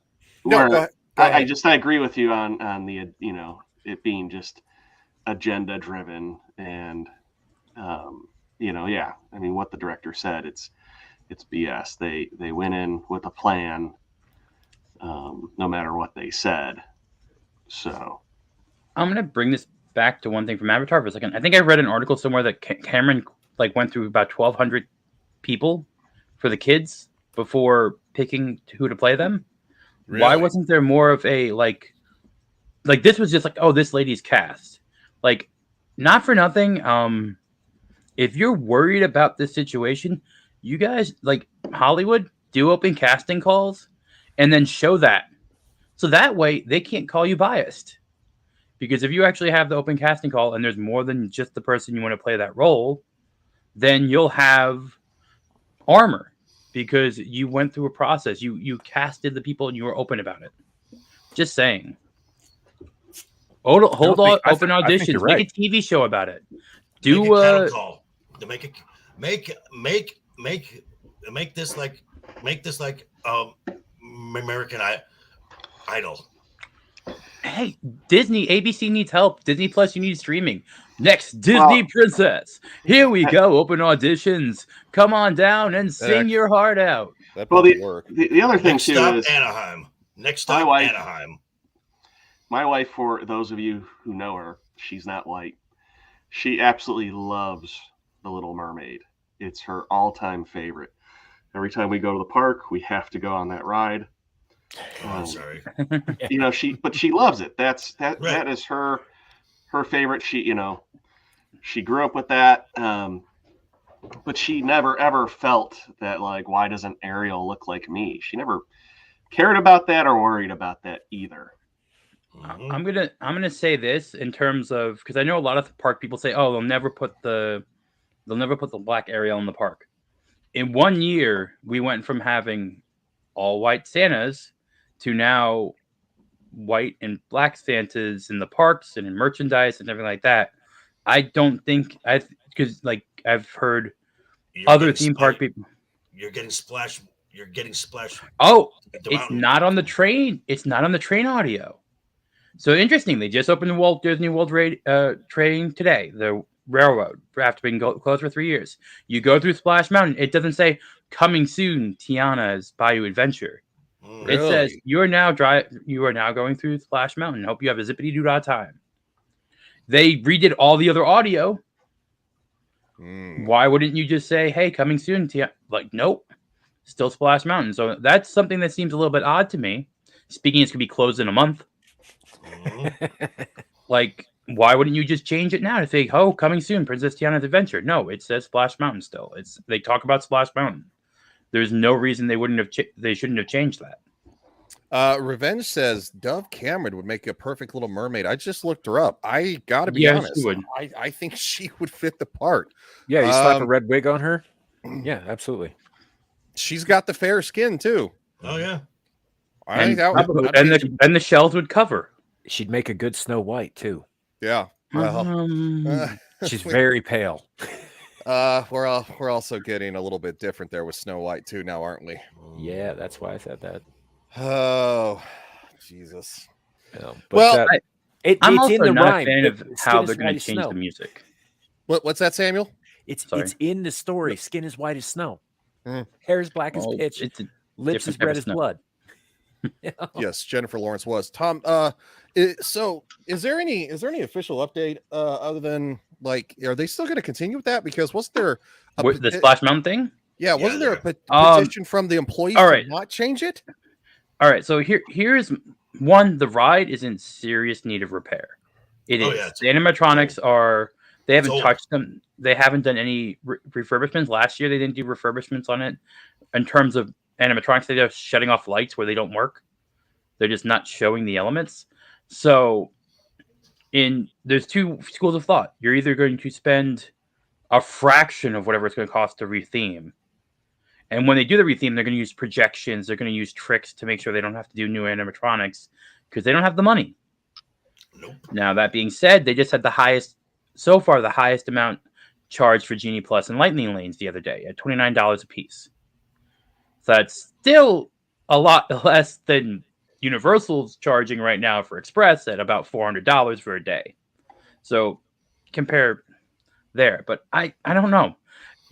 E: go ahead.
F: I agree with you on the, you know, it being just agenda driven, and you know, yeah, I mean, what the director said, it's BS. They went in with a plan, no matter what they said. So
H: I'm gonna bring this back to one thing from Avatar for a second. I think I read an article somewhere that Cameron went through about 1,200 people for the kids before picking who to play them. Really? Why wasn't there more of a like this was just like, oh, this lady's cast? Like, not for nothing. If you're worried about this situation, you guys, like Hollywood, do open casting calls and then show that. So that way they can't call you biased. Because if you actually have the open casting call and there's more than just the person you want to play that role, then you'll have armor because you went through a process. You casted the people and you were open about it. Just saying. Open auditions. Right. Make a TV show about it. Do
G: make a cattle call. To make this like American Idol.
H: Hey, Disney, ABC needs help. Disney Plus, you need streaming. Next, Disney Princess. Here we go. Open auditions. Come on down and sing your heart out.
E: That probably work.
F: The other thing too is
G: Anaheim. Next stop, Anaheim.
F: My wife, for those of you who know her, she's not white. She absolutely loves The Little Mermaid. It's her all-time favorite. Every time we go to the park, we have to go on that ride.
G: I'm sorry.
F: You know, she loves it. That is her favorite. She grew up with that. But she never ever felt that, like, why doesn't Ariel look like me? She never cared about that or worried about that either.
H: Mm-hmm. I'm gonna say this in terms of, because I know a lot of the park people say, oh, they'll never put the black Ariel in the park. In 1 year, we went from having all white Santas to now white and black Santas in the parks and in merchandise and everything like that. I don't think because like I've heard other theme park people.
G: You're getting splash.
H: Oh, it's not on the train. It's not on the train audio. So interesting. They just opened the Walt Disney World train today. The railroad, after being closed for 3 years. You go through Splash Mountain. It doesn't say coming soon, Tiana's Bayou Adventure. Really? It says you are now going through Splash Mountain. Hope you have a zippity-doo-dah time. They redid all the other audio. Why wouldn't you just say, hey, coming soon, Tiana? Like, nope. Still Splash Mountain. So that's something that seems a little bit odd to me. Speaking, it's going to be closed in a month. Like, why wouldn't you just change it now to say, oh, coming soon, Princess Tiana's Adventure? No, it says Splash Mountain still. They talk about Splash Mountain. There's no reason they wouldn't have. They shouldn't have changed that.
E: Revenge says Dove Cameron would make a perfect little mermaid. I just looked her up. I gotta be
H: Yeah,
E: honest.
H: she would.
E: I think she would fit the part.
J: Yeah, you slap a red wig on her. Yeah, absolutely.
E: She's got the fair skin too.
G: Oh yeah.
E: I think that would,
H: and the shells would cover.
J: She'd make a good Snow White too.
E: Yeah. Well,
J: she's very pale.
E: We're also getting a little bit different there with Snow White too now, aren't we?
J: Yeah, that's why I said that.
E: Oh, Jesus.
J: Yeah,
H: well, I'm
J: it's
H: also
J: in the
H: not
J: rhyme.
H: a fan of
J: Skin
H: how
J: is
H: they're going
J: white
H: to
J: as
H: change
J: snow.
H: the music.
E: What's that, Samuel?
J: It's in the story. Skin is white as snow.
E: Mm.
J: Hair is black as
H: Well,
J: pitch.
H: it's a
J: Lips as
H: different type
J: red
H: of
J: as
H: snow.
J: blood.
E: Yes, Jennifer Lawrence was. Tom, so is there any official update other than like are they still going to continue with that? Because wasn't there
H: The Splash Mountain thing?
E: Yeah, wasn't there a petition from the employees to not change it?
H: All right, so here's one. The ride is in serious need of repair. It is.
G: Yeah,
H: The animatronics are. They haven't
G: old.
H: touched them. They haven't done any refurbishments. Last year, they didn't do refurbishments on it. In terms of animatronics, they're just shutting off lights where they don't work. They're just not showing the elements. So, there's two schools of thought. You're either going to spend a fraction of whatever it's going to cost to retheme. And when they do the retheme, they're going to use projections. They're going to use tricks to make sure they don't have to do new animatronics because they don't have the money.
G: Nope. Now,
H: that being said, they just had the highest amount charged for Genie Plus and Lightning Lanes the other day at $29 a piece. So that's still a lot less than Universal's charging right now for Express at about $400 for a day. So compare there. But I don't know.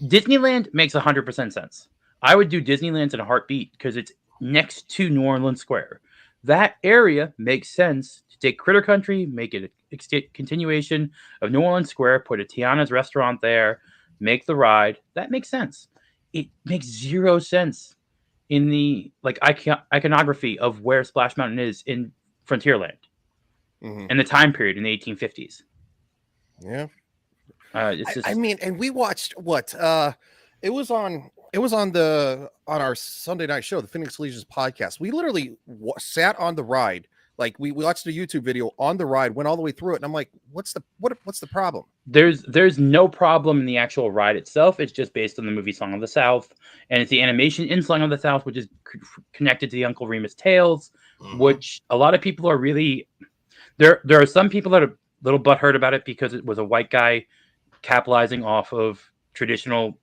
H: Disneyland makes 100% sense. I would do Disneyland in a heartbeat because it's next to New Orleans Square. That area makes sense to take Critter Country, make it a continuation of New Orleans Square, put a Tiana's restaurant there, make the ride. That makes sense. It makes zero sense in the iconography of where Splash Mountain is in Frontierland and the time period in the 1850s.
E: Yeah.
H: It's just,
E: I mean, and we watched what it was on our Sunday night show, the Phoenix Legions podcast. We literally sat on the ride, like we watched a YouTube video on the ride, went all the way through it, and I'm like, what's the problem?
H: There's no problem in the actual ride itself. It's just based on the movie Song of the South, and it's the animation in Song of the South, which is connected to the Uncle Remus tales, which a lot of people are really there are some people that are a little butthurt about it because it was a white guy capitalizing off of traditional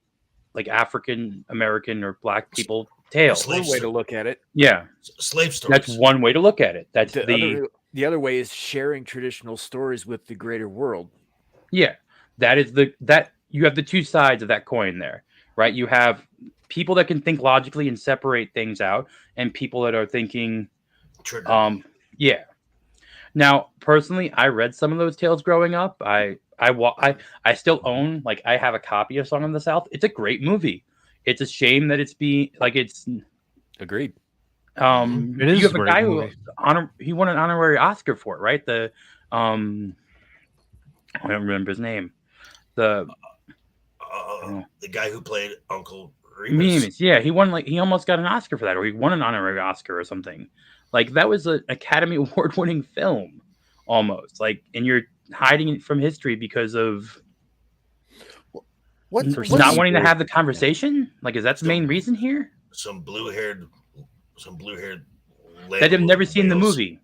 H: like African American or black people tales.
J: One way to look at it.
H: Yeah.
G: Slave stories.
H: That's one way to look at it. That's
J: the other way is sharing traditional stories with the greater world.
H: Yeah. That is that you have the two sides of that coin there, right? You have people that can think logically and separate things out, and people that are thinking yeah. Now, personally, I read some of those tales growing up. I still own, like, I have a copy of Song of the South. It's a great movie. It's a shame that it's
J: agreed.
I: It is
H: you have
I: a
H: a
I: great
H: guy
I: movie.
H: he won an honorary Oscar for it, right? I don't remember his name.
G: The guy who played Uncle Remus.
H: Yeah, he almost got an Oscar for that, or he won an honorary Oscar or something. Like, that was an Academy Award-winning film, almost. Like, and you're hiding it from history because of not wanting to have the conversation. Like, is that the main reason here?
G: Some blue-haired
H: that have never seen the movie.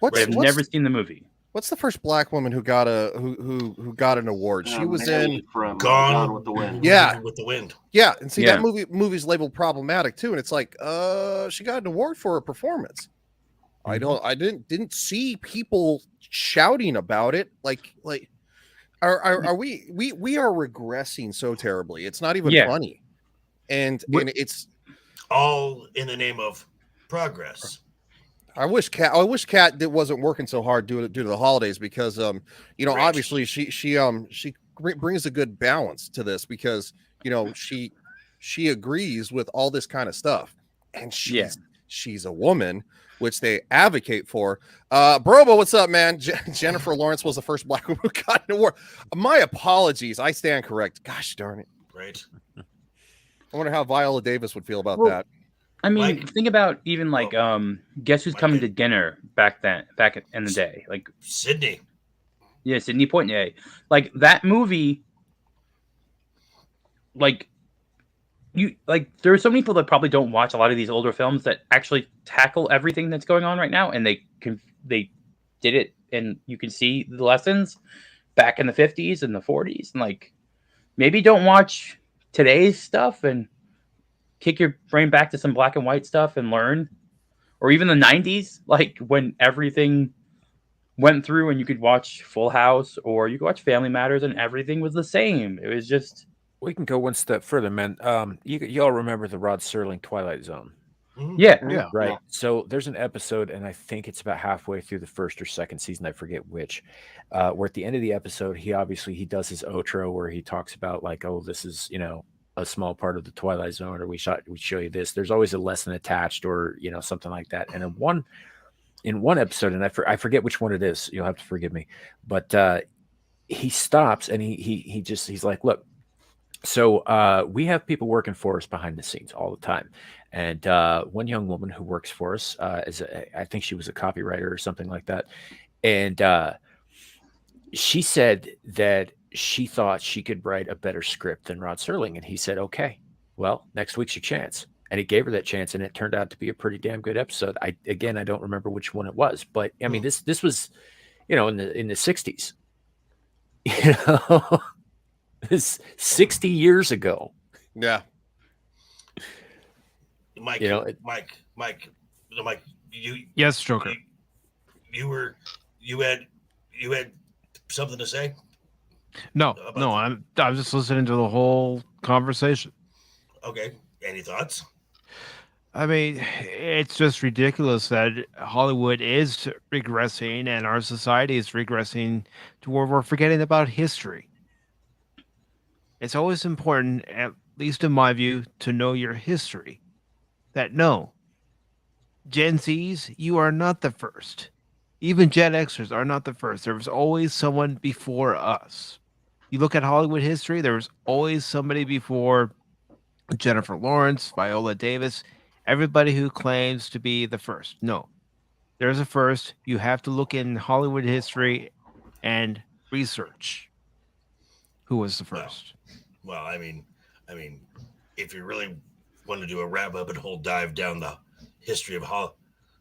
E: Never
H: seen the movie.
E: What's the first black woman who got who got an award? She was in
F: Gone with the Wind.
E: Yeah,
G: with the Wind.
E: Yeah, and see that movie's labeled problematic too, and it's like, she got an award for her performance. I didn't see people shouting about it. Like, are we are regressing so terribly? It's not even funny, and it's
G: all in the name of progress.
E: I wish Kat wasn't working so hard due to the holidays because obviously she brings a good balance to this because she agrees with all this kind of stuff, and she's a woman, which they advocate for. Brobo, what's up, man? Jennifer Lawrence was the first black woman who got an award. My apologies, I stand correct. Gosh darn it!
G: Right.
E: I wonder how Viola Davis would feel about
H: Well,
E: that.
H: I mean, think about even like Guess Who's Coming to Dinner back in the day, like
G: Sydney.
H: Yeah, Sidney Poitier. Like that movie. Like there are so many people that probably don't watch a lot of these older films that actually tackle everything that's going on right now, and they did it, and you can see the lessons back in the 50s and the 40s, and like maybe don't watch today's stuff and kick your brain back to some black and white stuff and learn, or even the 90s, like when everything went through and you could watch Full House or you could watch Family Matters and everything was the same. It was just.
J: We can go one step further, man. You all remember the Rod Serling Twilight Zone?
H: Yeah.
J: Right. So there's an episode, and I think it's about halfway through the first or second season, I forget which, where at the end of the episode, he does his outro where he talks about like, oh, this is, a small part of the Twilight Zone, or we show you this. There's always a lesson attached, or something like that. And in one episode, and I forget which one it is, you'll have to forgive me, but he stops and he's like, look. So we have people working for us behind the scenes all the time. And one young woman who works for us, I think she was a copywriter or something like that. And she said that she thought she could write a better script than Rod Serling. And he said, okay, well, next week's your chance. And he gave her that chance, and it turned out to be a pretty damn good episode. I don't remember which one it was, but I mean, this was, in the 60s, This 60 years ago.
E: Yeah.
G: Mike, Mike, you.
I: Yes, Joker.
G: You had something to say?
I: No, I'm just listening to the whole conversation.
G: Okay. Any thoughts?
I: I mean, it's just ridiculous that Hollywood is regressing and our society is regressing to where we're forgetting about history. It's always important, at least in my view, to know your history. That no, Gen Zs, you are not the first. Even Gen Xers are not the first. There was always someone before us. You look at Hollywood history, there was always somebody before Jennifer Lawrence, Viola Davis, everybody who claims to be the first. No, there's a first. You have to look in Hollywood history and research who was the first.
G: Well, I mean, if you really want to do a rabbit hole dive down the history of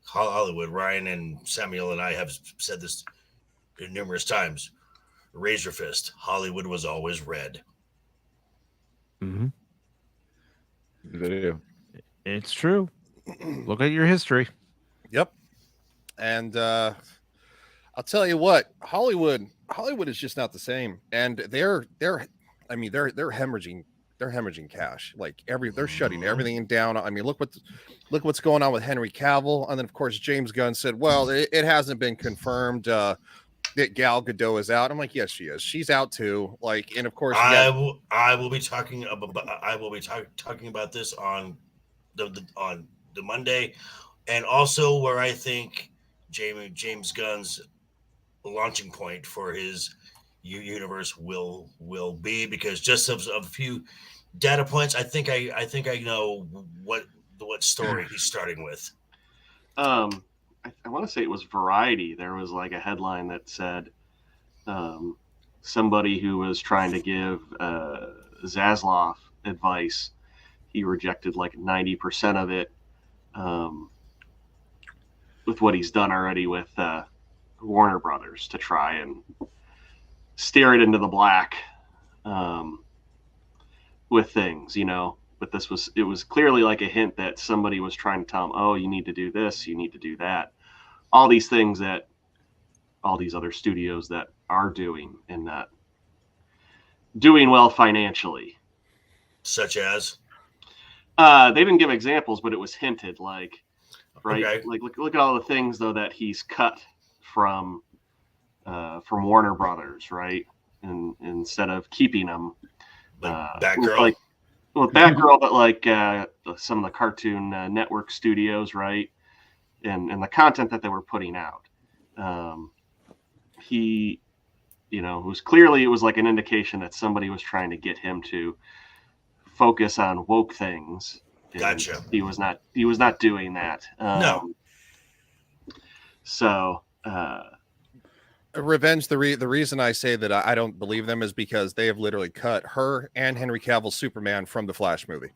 G: Hollywood, Ryan and Samiel and I have said this numerous times. Razor fist. Hollywood was always red.
I: Mm-hmm.
J: Video.
I: It's true. Look at your history.
E: Yep. And I'll tell you what, Hollywood is just not the same. And they're hemorrhaging cash. Like they're shutting everything down. I mean, look what's going on with Henry Cavill. And then of course James Gunn said, well, it hasn't been confirmed that Gal Gadot is out. I'm like, yes, she is. She's out too. Like, and of course
G: I will be talking about this on the Monday, and also where I think James Gunn's launching point for his universe will be, because just of a few data points, I think I know what story he's starting with.
F: I want to say it was Variety. There was like a headline that said somebody who was trying to give Zaslav advice, he rejected like 90% of it with what he's done already with Warner Brothers to try and steer it into the black with things, But it was clearly like a hint that somebody was trying to tell him, oh, you need to do this, you need to do that. All these things that all these other studios that are doing and not doing well financially.
G: Such as?
F: They didn't give examples, but it was hinted, like, right?
G: Okay.
F: Like, look at all the things, though, that he's cut from Warner Brothers, right? And instead of keeping them.
G: Batgirl.
F: Like, well, Batgirl, but like some of the Cartoon Network studios, right? And the content that they were putting out. He, it was like an indication that somebody was trying to get him to focus on woke things.
G: Gotcha.
F: He was not doing that.
G: No.
F: So
E: Revenge. The reason I say that I don't believe them is because they have literally cut her and Henry Cavill's Superman from the Flash movie.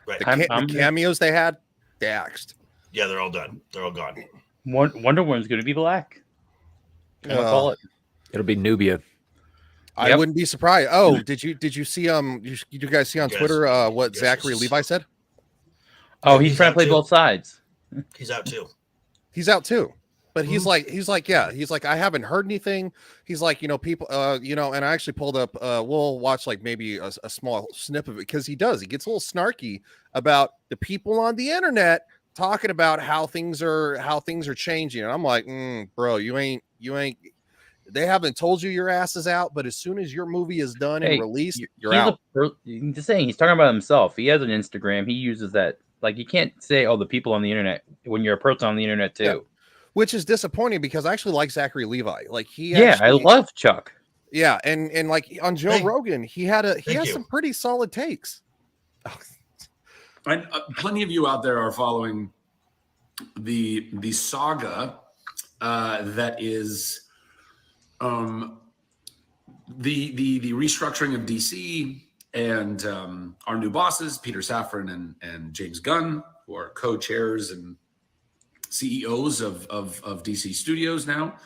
G: Right.
E: The cameos they had, they axed.
G: Yeah, they're all done. They're all gone.
H: Wonder Woman's going to be black. Call it.
J: It'll be Nubia.
E: I wouldn't be surprised. Oh, did you see you guys see on Twitter what Zachary Levi said?
H: Oh, he's trying to play both sides.
G: He's out too.
E: He's out too. But he's like, I haven't heard anything. He's like, people, and I actually pulled up, we'll watch like maybe a small snip of it because he gets a little snarky about the people on the internet talking about how things are changing. And I'm like, bro, you ain't, they haven't told you your ass is out, but as soon as your movie is done and released, you're out.
H: Just saying, he's talking about himself. He has an Instagram. He uses that. Like, you can't say, the people on the internet when you're a person on the internet too.
E: Yeah. Which is disappointing because I actually like Zachary Levi. Like
H: I love Chuck.
E: Yeah, and like on Joe Rogan, he has some pretty solid takes.
N: And plenty of you out there are following the saga that is the restructuring of DC and our new bosses, Peter Safran and James Gunn, who are co-chairs and CEOs of DC Studios now.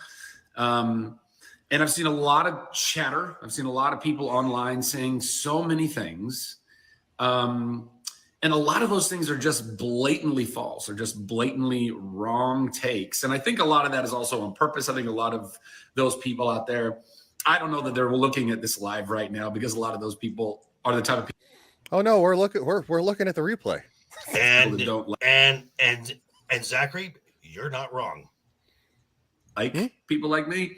N: And I've seen a lot of chatter. I've seen a lot of people online saying so many things. And a lot of those things are just blatantly false or just blatantly wrong takes. And I think a lot of that is also on purpose. I think a lot of those people out there, I don't know that they're looking at this live right now because a lot of those people are the type of people.
E: Oh no, we're looking at the replay.
G: And Zachary, you're not wrong.
N: Like people like me.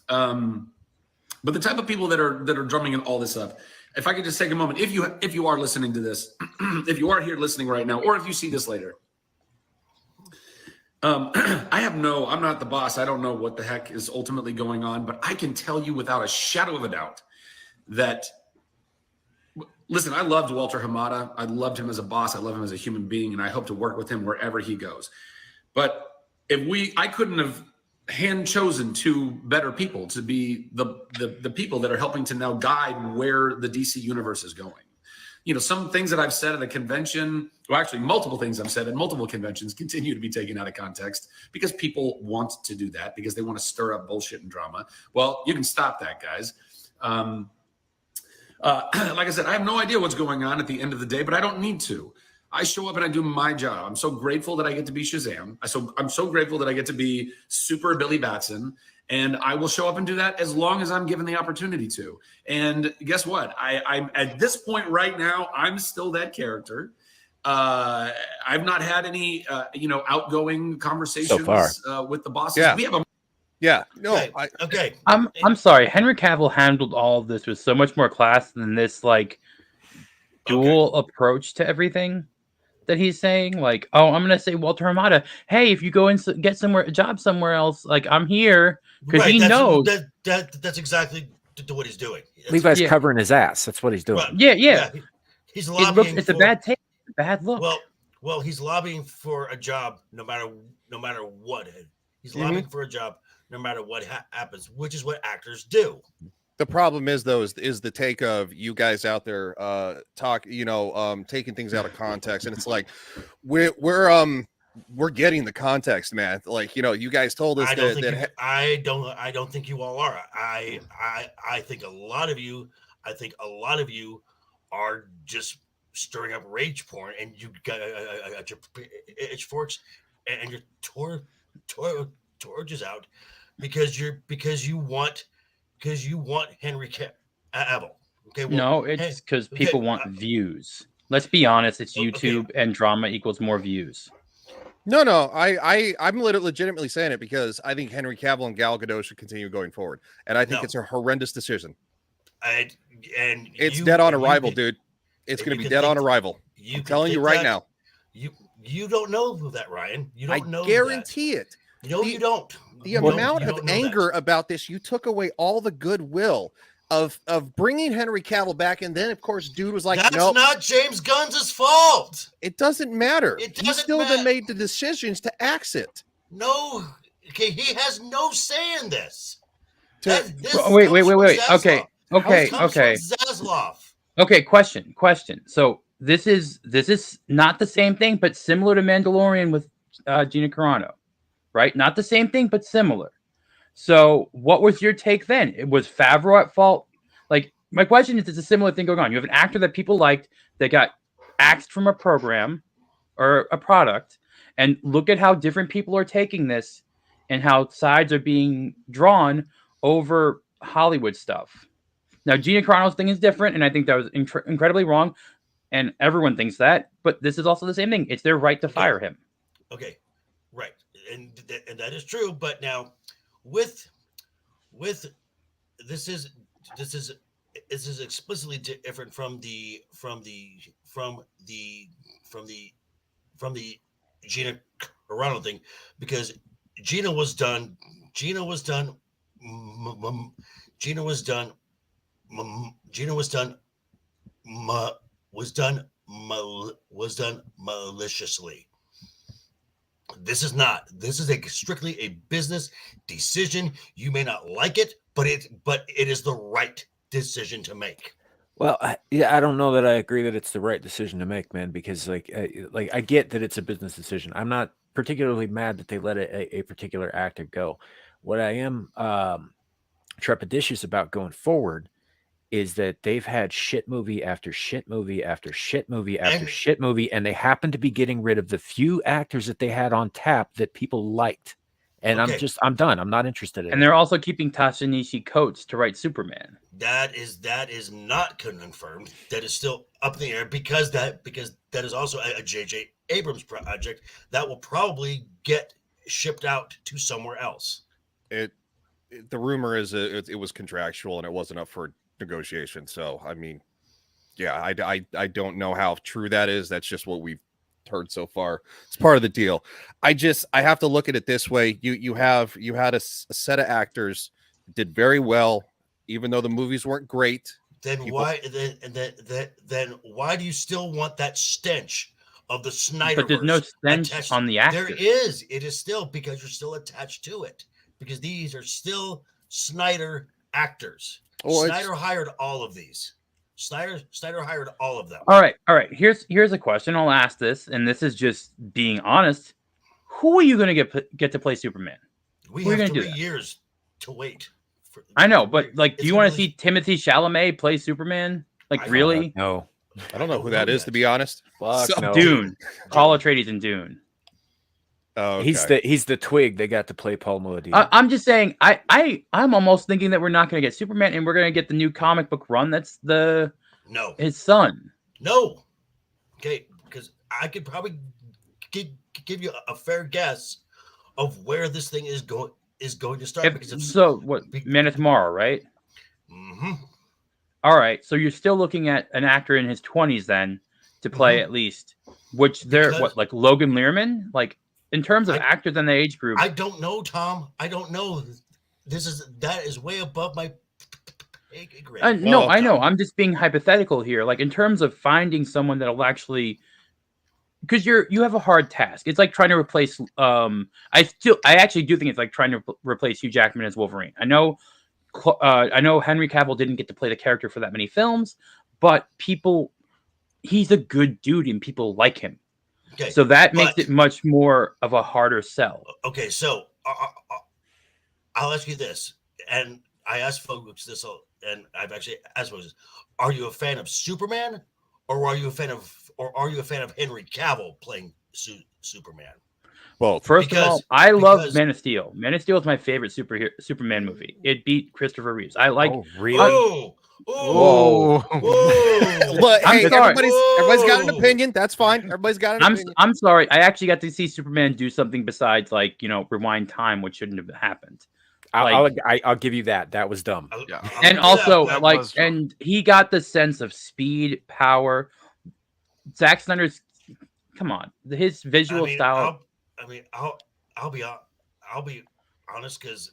N: But the type of people that are drumming in all this up, if I could just take a moment, if you are listening to this, if you are here listening right now, or if you see this later, I'm not the boss. I don't know what the heck is ultimately going on, but I can tell you without a shadow of a doubt that, listen, I loved Walter Hamada. I loved him as a boss. I love him as a human being, and I hope to work with him wherever he goes. But I couldn't have hand chosen two better people to be the people that are helping to now guide where the DC universe is going. Some things that I've said at a convention, well, actually multiple things I've said at multiple conventions continue to be taken out of context because people want to do that because they want to stir up bullshit and drama. Well, you can stop that, guys. Like I said, I have no idea what's going on at the end of the day, but I don't need to. I show up and I do my job. I'm so grateful that I get to be Shazam. I'm so grateful that I get to be Super Billy Batson. And I will show up and do that as long as I'm given the opportunity to. And guess what? I'm at this point right now, I'm still that character. I've not had any, outgoing conversations
J: so far.
N: with the bosses.
E: Yeah.
N: We have a
G: Okay.
H: I'm sorry. Henry Cavill handled all of this with so much more class than this dual approach to everything that he's saying. Like, I'm gonna say Walter Hamada, hey, if you go and get a job somewhere else, like I'm here because he knows
G: that's exactly what he's doing.
J: Levi's covering his ass. That's what he's doing.
H: Yeah.
G: He's lobbying.
H: It's a bad take, bad look.
G: Well, he's lobbying for a job no matter what. He's lobbying for a job no matter what happens, which is what actors do.
E: The problem is though, is the take of you guys out there taking things out of context, and it's like we're getting the context, man. Like, you guys told us
G: I don't think you all are. I think a lot of you are just stirring up rage porn, and you got your pitchforks and your torches out because you want Henry Cavill. Okay. Well,
H: no, it's because people want views. Let's be honest. It's YouTube and drama equals more views.
E: No. I'm legitimately saying it because I think Henry Cavill and Gal Gadot should continue going forward, and I think it's a horrendous decision.
G: And
E: it's dead on arrival, dude. It's going to be dead on arrival. I'm telling you right now.
G: You don't know that, Ryan. You don't know.
E: I guarantee it.
G: No, you don't.
E: The amount of anger about this, you took away all the goodwill of bringing Henry Cavill back, and then of course dude was like,
G: that's
E: nope,
G: not James Gunn's fault.
E: it doesn't matter.
G: It
E: He's
G: doesn't
E: still
G: matter.
E: made the decisions to exit.
G: No, okay, he has no say in this. This
H: Wait.
G: comes from
H: Okay.
G: Zaslav. Comes from Zaslav.
H: Okay. Question. So this is not the same thing, but similar to Mandalorian with Gina Carano, right? Not the same thing, but similar. So what was your take then? It was Favreau at fault? Like, my question is, it's a similar thing going on. You have an actor that people liked that got axed from a program or a product, and look at how different people are taking this and how sides are being drawn over Hollywood stuff. Now, Gina Carano's thing is different, and I think that was incredibly wrong, and everyone thinks that, but this is also the same thing. It's their right to fire him.
G: Okay, right, and that is true. But now, with this is explicitly different from the Gina Carano thing, because Gina was done maliciously. This is not. This is strictly a business decision. You may not like it, but it is the right decision to make.
J: Well, I don't know that I agree that it's the right decision to make, man, because like I get that it's a business decision. I'm not particularly mad that they let a particular actor go. What I am trepidatious about going forward is that they've had shit movie after shit movie after shit movie after shit movie, and they happen to be getting rid of the few actors that they had on tap that people liked. And I'm done. I'm not interested in it.
H: And they're also keeping Ta-Nehisi Coates to write Superman.
G: That is not confirmed. That is still up in the air because that is also a J.J. Abrams project that will probably get shipped out to somewhere else.
E: The rumor is it was contractual and it wasn't up for negotiation. So I mean, yeah, I don't know how true that is. That's just what we've heard so far. It's part of the deal. I have to look at it this way. You had a set of actors that did very well, even though the movies weren't great.
G: Then why do you still want that stench of the Snyderverse?
H: But there's no stench on the actor.
G: There is. It is still, because you're still attached to it, because these are still Snyder actors. Snyder hired all of these. Snyder hired all of them.
H: All right. Here's a question. I'll ask this, and this is just being honest. Who are you going to get to play Superman?
G: We have 3 years to wait.
H: I know, but like, do you want to see Timothée Chalamet play Superman? Like, really?
J: No.
E: I don't know who that is, to be honest.
J: No.
H: Dune. Paul Atreides in Dune.
E: Oh, okay.
J: He's the twig they got to play Paul Muad'Dib.
H: I'm just saying, I'm almost thinking that we're not going to get Superman, and we're going to get the new comic book run. That's his son.
G: No, okay, because I could probably give you a fair guess of where this thing is going to start.
H: Man of Tomorrow, right?
G: Mm-hmm.
H: All right, so you're still looking at an actor in his 20s then to play at least, which they're like Logan Lerman, like. In terms of actors in the age group,
G: I don't know, Tom. I don't know. That is way above my grade.
H: No, I know. I'm just being hypothetical here. Like, in terms of finding someone that'll actually, because you have a hard task. It's like trying to replace. I actually do think it's like trying to replace Hugh Jackman as Wolverine. I know Henry Cavill didn't get to play the character for that many films, but he's a good dude and people like him.
G: Okay,
H: so that makes it much more of a harder sell.
G: Okay, so I'll ask you this, and I asked folks this, and I've actually asked folks this: are you a fan of Superman, or are you a fan of Henry Cavill playing Superman?
E: Well,
H: first of all, I love Man of Steel. Man of Steel is my favorite Superman movie. It beat Christopher Reeves. I like.
J: Oh, really?
E: Whoa! Look, hey, everybody's got an opinion. That's fine. Everybody's got an opinion.
H: I'm sorry. I actually got to see Superman do something besides, like, rewind time, which shouldn't have happened.
J: I'll give you that. That was dumb.
H: And also, and he got the sense of speed, power. Zack Snyder's, come on, his visual style.
G: I'll be honest, because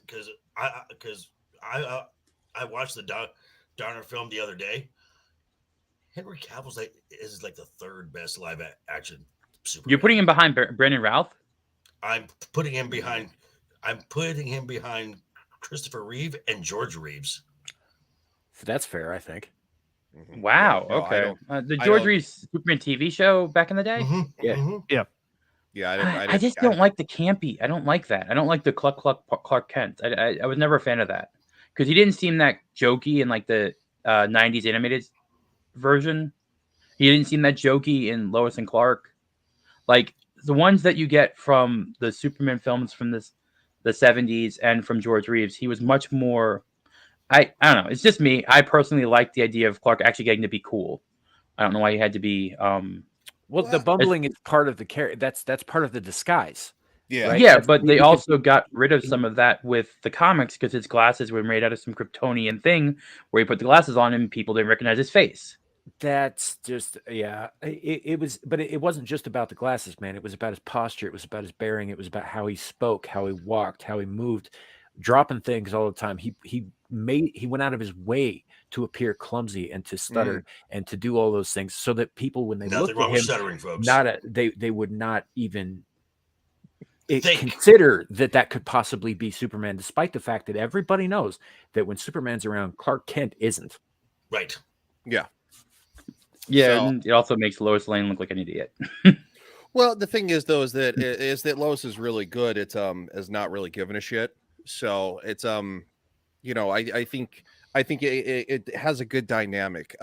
G: I watched the darn film the other day. Henry Cavill's is like the third best live action Superman.
H: You're putting him behind Brandon Routh?
G: I'm putting him behind Christopher Reeve and George Reeves.
J: That's fair, I think.
H: Wow.
E: Yeah, no,
H: okay. The George Reeves Superman TV show back in the day.
G: Mm-hmm.
J: Yeah.
G: Mm-hmm.
E: Yeah.
H: I just don't like the campy. I don't like that. I don't like the Clark Kent. I was never a fan of that because he didn't seem that jokey in like the 90s animated version. He didn't seem that jokey in Lois and Clark. Like the ones that you get from the Superman films from the 70s and from George Reeves, he was much more. I don't know. It's just me. I personally like the idea of Clark actually getting to be cool. I don't know why he had to be.
J: Well, the bumbling is part of the character. That's part of the disguise.
E: Yeah.
J: Right?
H: Yeah, but they also got rid of some of that with the comics because his glasses were made out of some Kryptonian thing where he put the glasses on and people didn't recognize his face.
J: That's just it was, but it wasn't just about the glasses, man. It was about his posture. It was about his bearing. It was about how he spoke, how he walked, how he moved, dropping things all the time. He went out of his way to appear clumsy and to stutter and to do all those things so that people, when they looked at him,
G: stuttering, folks.
J: They would not even consider that could possibly be Superman, despite the fact that everybody knows that when Superman's around, Clark Kent isn't.
G: Right.
E: Yeah.
H: Yeah,
E: So-
H: and it also makes Lois Lane look like an idiot.
E: Well, the thing is, though, is that Lois is really good. It's is not really giving a shit. So it's I think it has a good dynamic.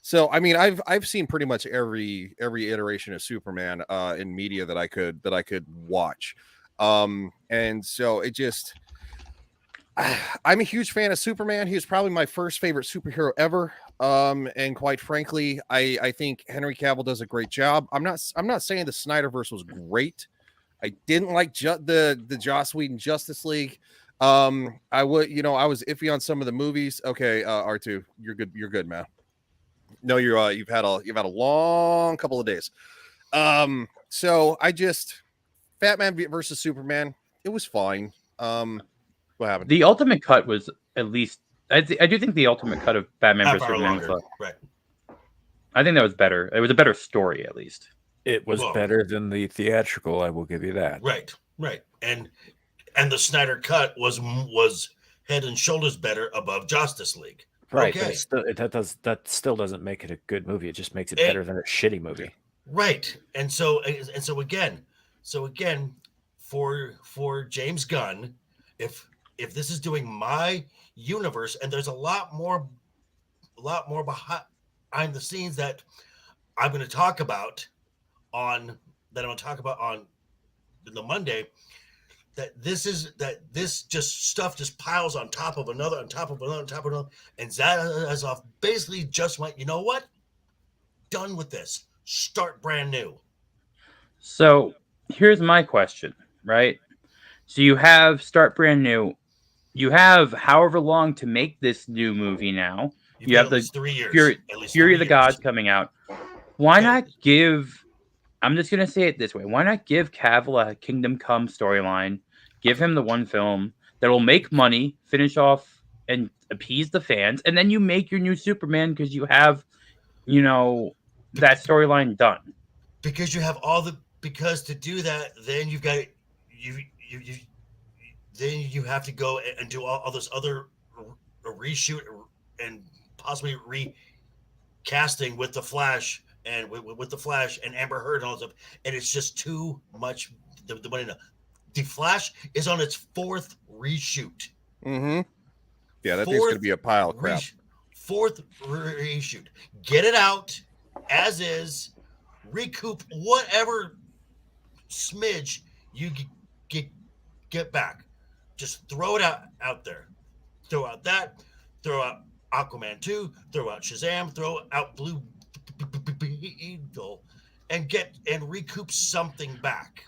E: So I mean, I've seen pretty much every iteration of Superman in media that I could watch. And so it just. I'm a huge fan of Superman. He was probably my first favorite superhero ever. And quite frankly, I think Henry Cavill does a great job. I'm not saying the Snyderverse was great. I didn't like the Joss Whedon Justice League. I was iffy on some of the movies. Okay, R2, you're good, man. No, you've had a long couple of days. So Batman versus Superman, it was fine. What happened?
H: The Ultimate Cut was at least. I do think the Ultimate Cut of Batman vs Superman was.
G: Right.
H: I think that was better. It was a better story, at least.
J: It was better than the theatrical. I will give you that.
G: Right. And the Snyder Cut was head and shoulders better above Justice League.
J: Right.
G: Okay.
J: But that still doesn't make it a good movie. It just makes it better than a shitty movie.
G: Right. And so again, for James Gunn, if this is doing my universe, and there's a lot more behind the scenes that I'm going to talk about on the Monday, this stuff just piles on top of another, and Zazoff basically just went, you know what? Done with this. Start brand new.
H: So here's my question, right? So you have start brand new. You have however long to make this new movie now. You have the
G: 3 years.
H: Fury of the Gods coming out. Why not give... I'm just going to say it this way. Why not give Cavill a Kingdom Come storyline? Give him the one film that will make money, finish off, and appease the fans. And then you make your new Superman because you have, that storyline done.
G: Because you have because to do that, then you've got... Then you have to go and do all this other reshoot and possibly recasting with the Flash and with the Flash and Amber Heard and all that stuff, and it's just too much. The Flash is on its fourth reshoot.
E: Mm-hmm. Yeah, that thing's going to be a pile of crap.
G: Fourth reshoot. Get it out as is. Recoup whatever smidge you get back. Just throw it out there. Throw out that. Throw out Aquaman 2. Throw out Shazam. Throw out Blue Beetle, and recoup something back.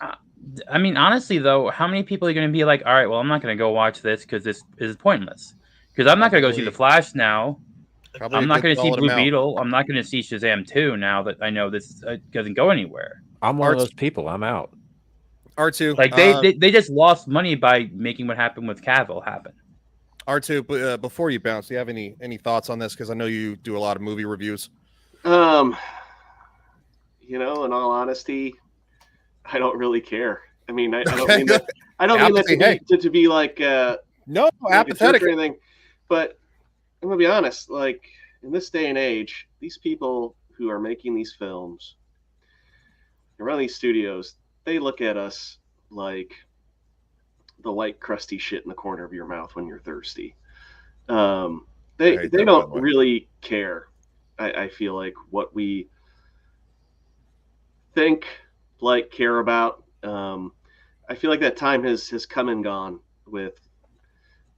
H: I mean, honestly, though, how many people are going to be like, all right, well, I'm not going to go watch this because this is pointless. Because I'm not going to go see The Flash now. I'm not going to see Blue Beetle. I'm not going to see Shazam 2 now that I know this doesn't go anywhere.
J: I'm one of those people. I'm out.
E: R2.
H: Like they just lost money by making what happened with Cavill happen.
E: R2, before you bounce, do you have any thoughts on this? Because I know you do a lot of movie reviews.
F: In all honesty, I don't really care. I mean, I don't mean that. I don't mean that to be like
E: no,
F: like
E: apathetic
F: or anything. But I'm gonna be honest. Like in this day and age, these people who are making these films around these studios, they look at us like the white crusty shit in the corner of your mouth when you're thirsty. They don't really care. I feel like what we think, like, care about. I feel like that time has come and gone with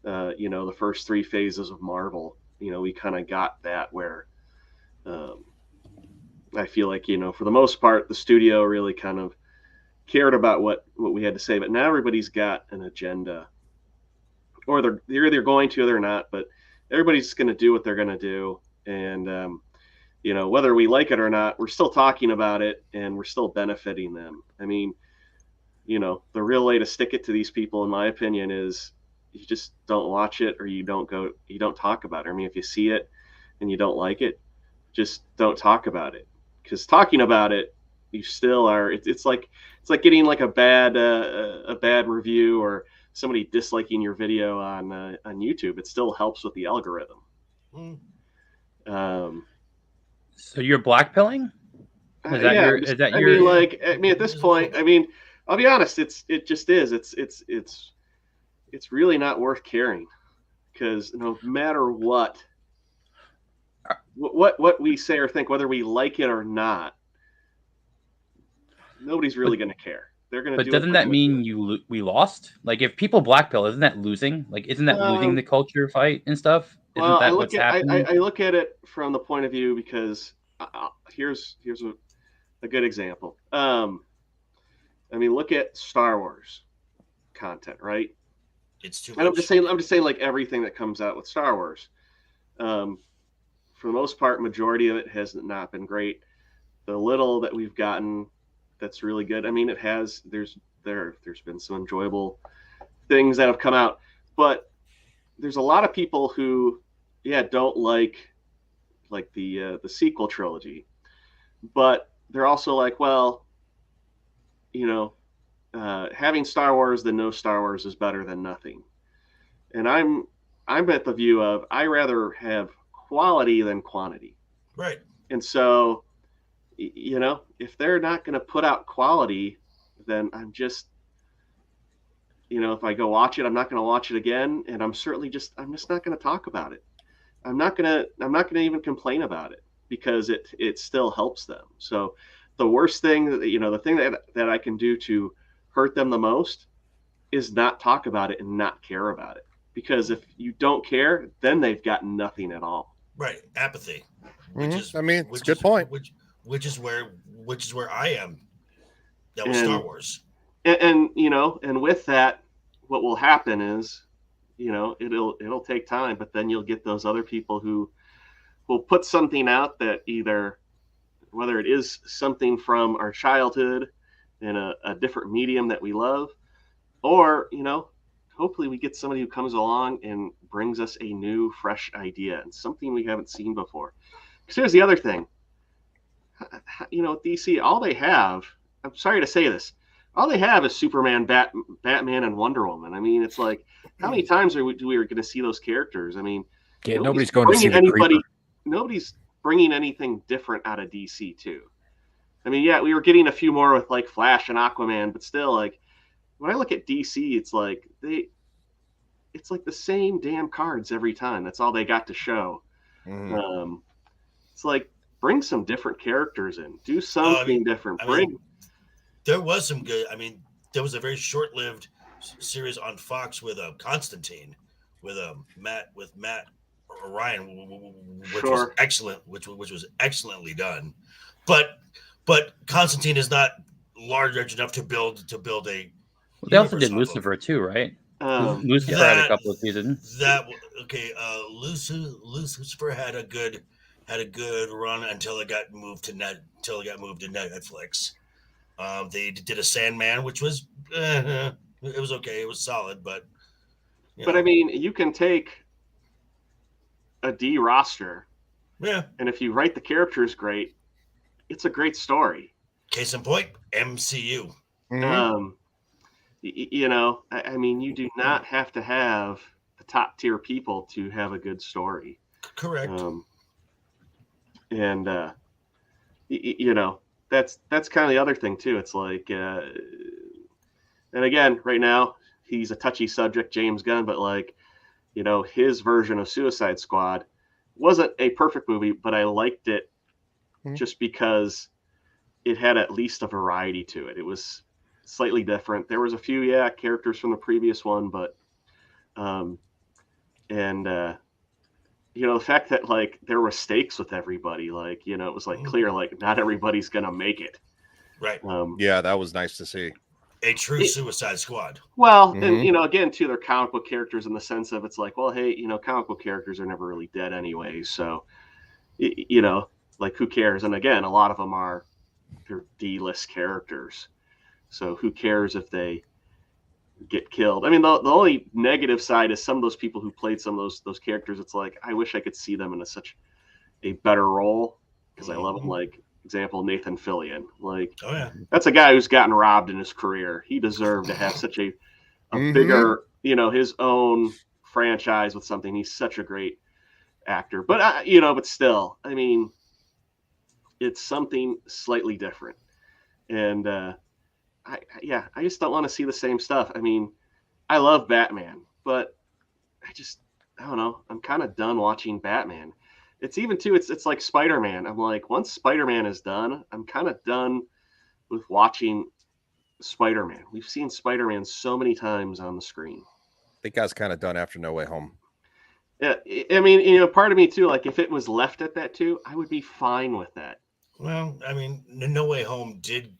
F: the first three phases of Marvel. We kind of got that where I feel like for the most part the studio really kind of cared about what we had to say, but now everybody's got an agenda, or they're either going to or they're not, but everybody's going to do what they're going to do. And whether we like it or not, we're still talking about it and we're still benefiting them. I mean, the real way to stick it to these people, in my opinion, is you just don't watch it, or you don't talk about it. I mean, if you see it and you don't like it, just don't talk about it, because talking about it, you still are. It's like getting like a bad review or somebody disliking your video on YouTube. It still helps with the algorithm.
H: So you're blackpilling? Is that
F: yeah,
H: your?
F: just,
H: Is that
F: I
H: your?
F: mean, at this point, I mean, I'll be honest. It just is. It's really not worth caring, because no matter what we say or think, whether we like it or not, nobody's really going to care. They're going to.
H: But doesn't that mean we lost? Like, if people blackpill, isn't that losing? Like, isn't that losing the culture fight and stuff? Isn't
F: Well,
H: that what's happening?
F: I look at it from the point of view, because here's a good example. I mean, look at Star Wars content, right?
G: It's too much.
F: And I'm just saying, like, everything that comes out with Star Wars. For the most part, majority of it has not been great. The little that we've gotten that's really good, I mean, there's been some enjoyable things that have come out, but there's a lot of people who don't like the sequel trilogy, but they're also like, well, having Star Wars than no Star Wars is better than nothing. And I'm at the view of, I rather have quality than quantity.
G: Right.
F: And so, if they're not going to put out quality, then I'm just, if I go watch it, I'm not going to watch it again. And I'm just not going to talk about it. I'm not going to even complain about it, because it still helps them. So the worst thing that, the thing that I can do to hurt them the most is not talk about it and not care about it. Because if you don't care, then they've got nothing at all.
G: Right. Apathy.
E: It's a good point.
G: Which is where I am. That was Star Wars.
F: And with that, what will happen is, it'll take time, but then you'll get those other people who will put something out that either, whether it is something from our childhood in a different medium that we love, or, hopefully we get somebody who comes along and brings us a new, fresh idea and something we haven't seen before. Because here's the other thing. DC, all they have, I'm sorry to say this, all they have is Superman, Batman, and Wonder Woman. I mean, it's like, how many times do we going to see those characters? I mean,
J: nobody's going to see anybody.
F: Nobody's bringing anything different out of DC too. I mean, we were getting a few more with like Flash and Aquaman, but still, like, when I look at DC, it's like the same damn cards every time. That's all they got to show. It's like, bring some different characters in. Do something different.
G: There was some good. I mean, there was a very short-lived series on Fox with Constantine, with Matt Ryan, which was excellent, which was excellently done. But Constantine is not large enough to build a.
H: They also did Lucifer too, right? Lucifer had a couple of seasons.
G: Lucifer had a good run until it got moved to Netflix. They did a Sandman, which was it was okay, it was solid, but
F: But I mean, you can take a D roster, and if you write the characters great, it's a great story.
G: Case in point, MCU.
F: You know, I mean, you do not have to have the top tier people to have a good story.
G: Correct.
F: And you know, that's kind of the other thing too. It's like, and again, right now he's a touchy subject, James Gunn, but like, you know, his version of Suicide Squad wasn't a perfect movie, but I liked it just because it had at least a variety to it. It was slightly different. There was a few, characters from the previous one, but, you know, the fact that like there were stakes with everybody, like, you know, it was like clear, like not everybody's going to make it.
G: Right.
E: Yeah, that was nice to see.
G: A true Suicide Squad.
F: Well, and you know, again, too, they're comic book characters in the sense of it's like, well, hey, you know, comic book characters are never really dead anyway, so you know, like who cares? And again, a lot of them they're D-list characters, so who cares if they get killed? I mean, the only negative side is some of those people who played some of those characters. It's like I wish I could see them in such a better role because I love them. Like example, Nathan Fillion. Like, that's a guy who's gotten robbed in his career. He deserved to have such a bigger, you know, his own franchise with something. He's such a great actor. But you know, but still, I mean, it's something slightly different. And I just don't want to see the same stuff. I mean, I love Batman, but I don't know. I'm kind of done watching Batman. It's even too, it's like Spider-Man. I'm like, once Spider-Man is done, I'm kind of done with watching Spider-Man. We've seen Spider-Man so many times on the screen.
E: I think I was kind of done after No Way Home.
F: Yeah, I mean, you know, part of me too, like if it was left at that too, I would be fine with that.
G: Well, I mean, No Way Home did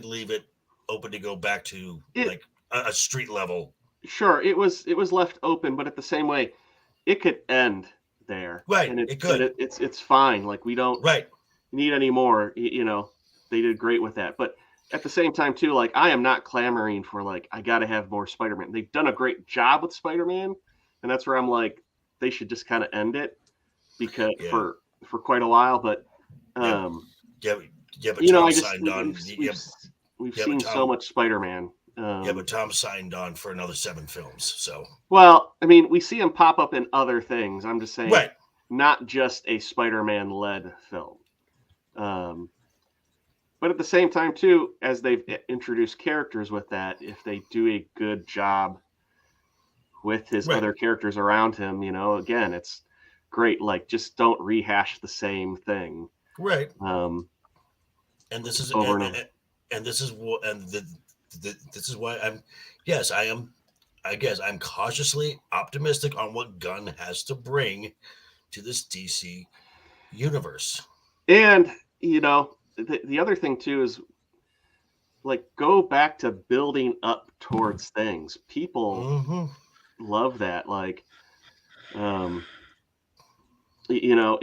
G: leave it open to go back to like a street level.
F: Sure, it was left open, but at the same way, it could end there.
G: Right,
F: and
G: it could.
F: It's fine. Like we don't need any more. You know, they did great with that. But at the same time, too, like I am not clamoring for like I got to have more Spider-Man. They've done a great job with Spider-Man, and that's where I'm like they should just kind of end it because for quite a while. But
G: but
F: you know,
G: Tom
F: I just
G: signed on.
F: We've seen so much Spider-Man.
G: But Tom signed on for another 7 films. So
F: well, I mean, we see him pop up in other things. I'm just saying, not just a Spider-Man led film. But at the same time, too, as they've introduced characters with that, if they do a good job with his other characters around him, you know, again, it's great. Like, just don't rehash the same thing.
G: Right. And this is
F: over
G: and this is what this is why I guess I'm cautiously optimistic on what Gunn has to bring to this DC universe.
F: And you know, the other thing too is like go back to building up towards things. People love that. Like, you know,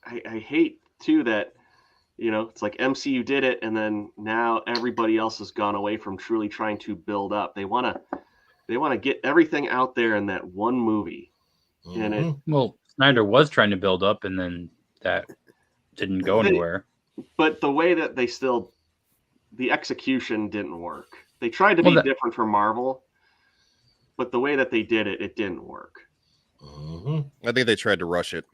F: I hate too that, you know, it's like MCU did it, and then now everybody else has gone away from truly trying to build up. They want to get everything out there in that one movie. And
H: well, Snyder was trying to build up, and then that didn't go anywhere.
F: But the way that the execution didn't work. They tried to be different from Marvel, but the way that they did it, it didn't work.
E: I think they tried to rush it.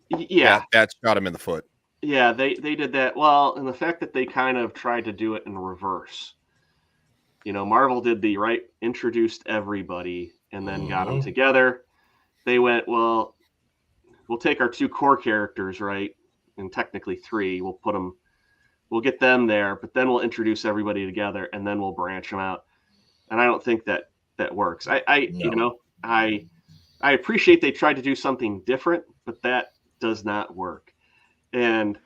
F: Yeah,
E: that shot him in the foot.
F: Yeah, they did that well, and the fact that they kind of tried to do it in reverse. You know, Marvel did introduced everybody and then got them together. They went, well, we'll take our 2 core characters, right, and technically 3. We'll get them there, but then we'll introduce everybody together, and then we'll branch them out. And I don't think that works. You know, I appreciate they tried to do something different, but that does not work. And,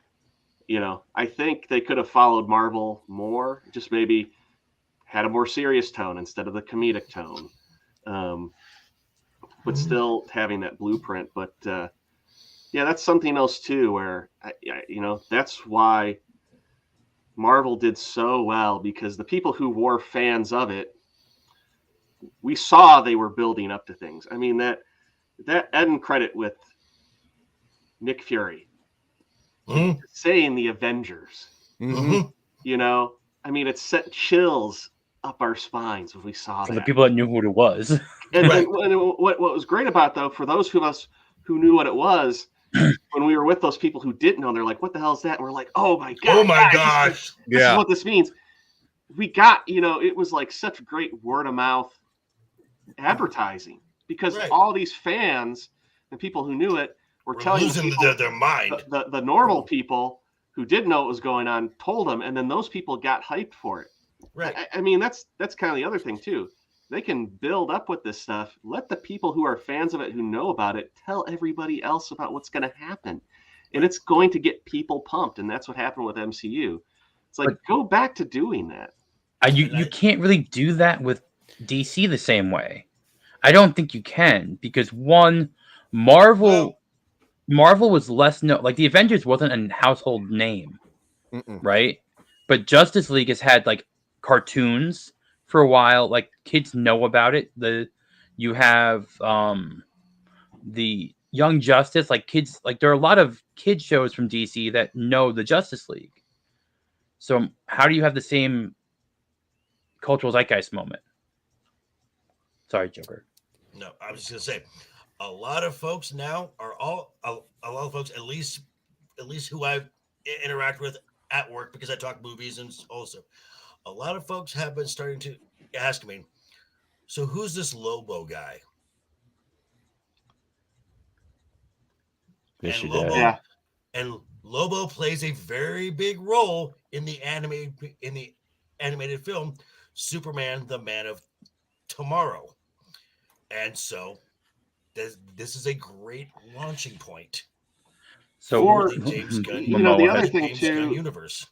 F: you know, I think they could have followed Marvel more, just maybe had a more serious tone instead of the comedic tone, but still having that blueprint. But, yeah, that's something else, too, where, you know, that's why Marvel did so well, because the people who were fans of it we saw they were building up to things. I mean, that end credit with Nick Fury saying the Avengers, you know, I mean, it set chills up our spines when we saw
H: For
F: that.
H: the people that knew who it was.
F: And what was great about, though, for those of us who knew what it was, when we were with those people who didn't know, they're like, what the hell is that? And we're like, oh my God.
G: Oh my gosh.
F: This is what this means. We got, you know, it was like such great word of mouth advertising because all these fans and people who knew it were telling
G: losing
F: people,
G: their mind.
F: The normal people who didn't know what was going on told them, and then those people got hyped for it.
G: Right.
F: I mean, that's kind of the other thing too. They can build up with this stuff. Let the people who are fans of it, who know about it, tell everybody else about what's going to happen, and it's going to get people pumped. And that's what happened with MCU. It's like, go back to doing that.
H: You can't really do that with DC the same way. I don't think you can, because one, Marvel was less known. Like the Avengers wasn't a household name, right? But Justice League has had like cartoons for a while. Like kids know about it. You have the Young Justice. Like kids, like there are a lot of kid shows from DC that know the Justice League. So how do you have the same cultural zeitgeist moment? Sorry, Joker.
G: No, I was just gonna say, a lot of folks now are a lot of folks, at least who I interact with at work, because I talk movies and also a lot of folks have been starting to ask me, so who's this Lobo guy?
J: Yes,
G: And
J: you
G: Lobo,
J: did.
G: and Lobo plays a very big role in the animated film Superman, the Man of Tomorrow. And so this is a great launching point.
H: So
F: Or,
G: the James Gunn,
F: you know, the other thing
G: James
F: too,
G: Gunn universe.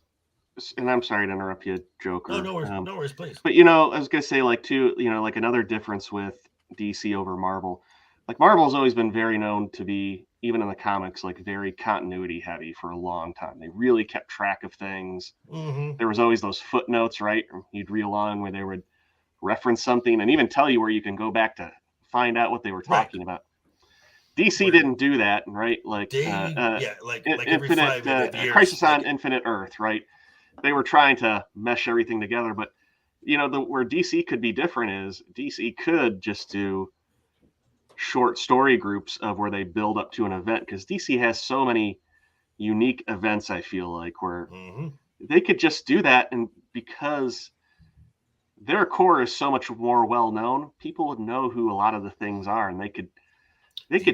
F: and I'm sorry to interrupt you, Joker.
G: No worries, please.
F: But you know, I was gonna say, like, too, you know, like another difference with DC over Marvel. Like Marvel's always been very known to be, even in the comics, like very continuity heavy for a long time. They really kept track of things. There was always those footnotes, right? You'd read along where they would reference something and even tell you where you can go back to find out what they were talking about. DC didn't do that, right? Like,
G: like every 5 years,
F: Crisis on Infinite Earth, right? They were trying to mesh everything together, but you know, where DC could be different is DC could just do short story groups of where they build up to an event, because DC has so many unique events, I feel like, where they could just do that, and because their core is so much more well known, people would know who a lot of the things are, and they could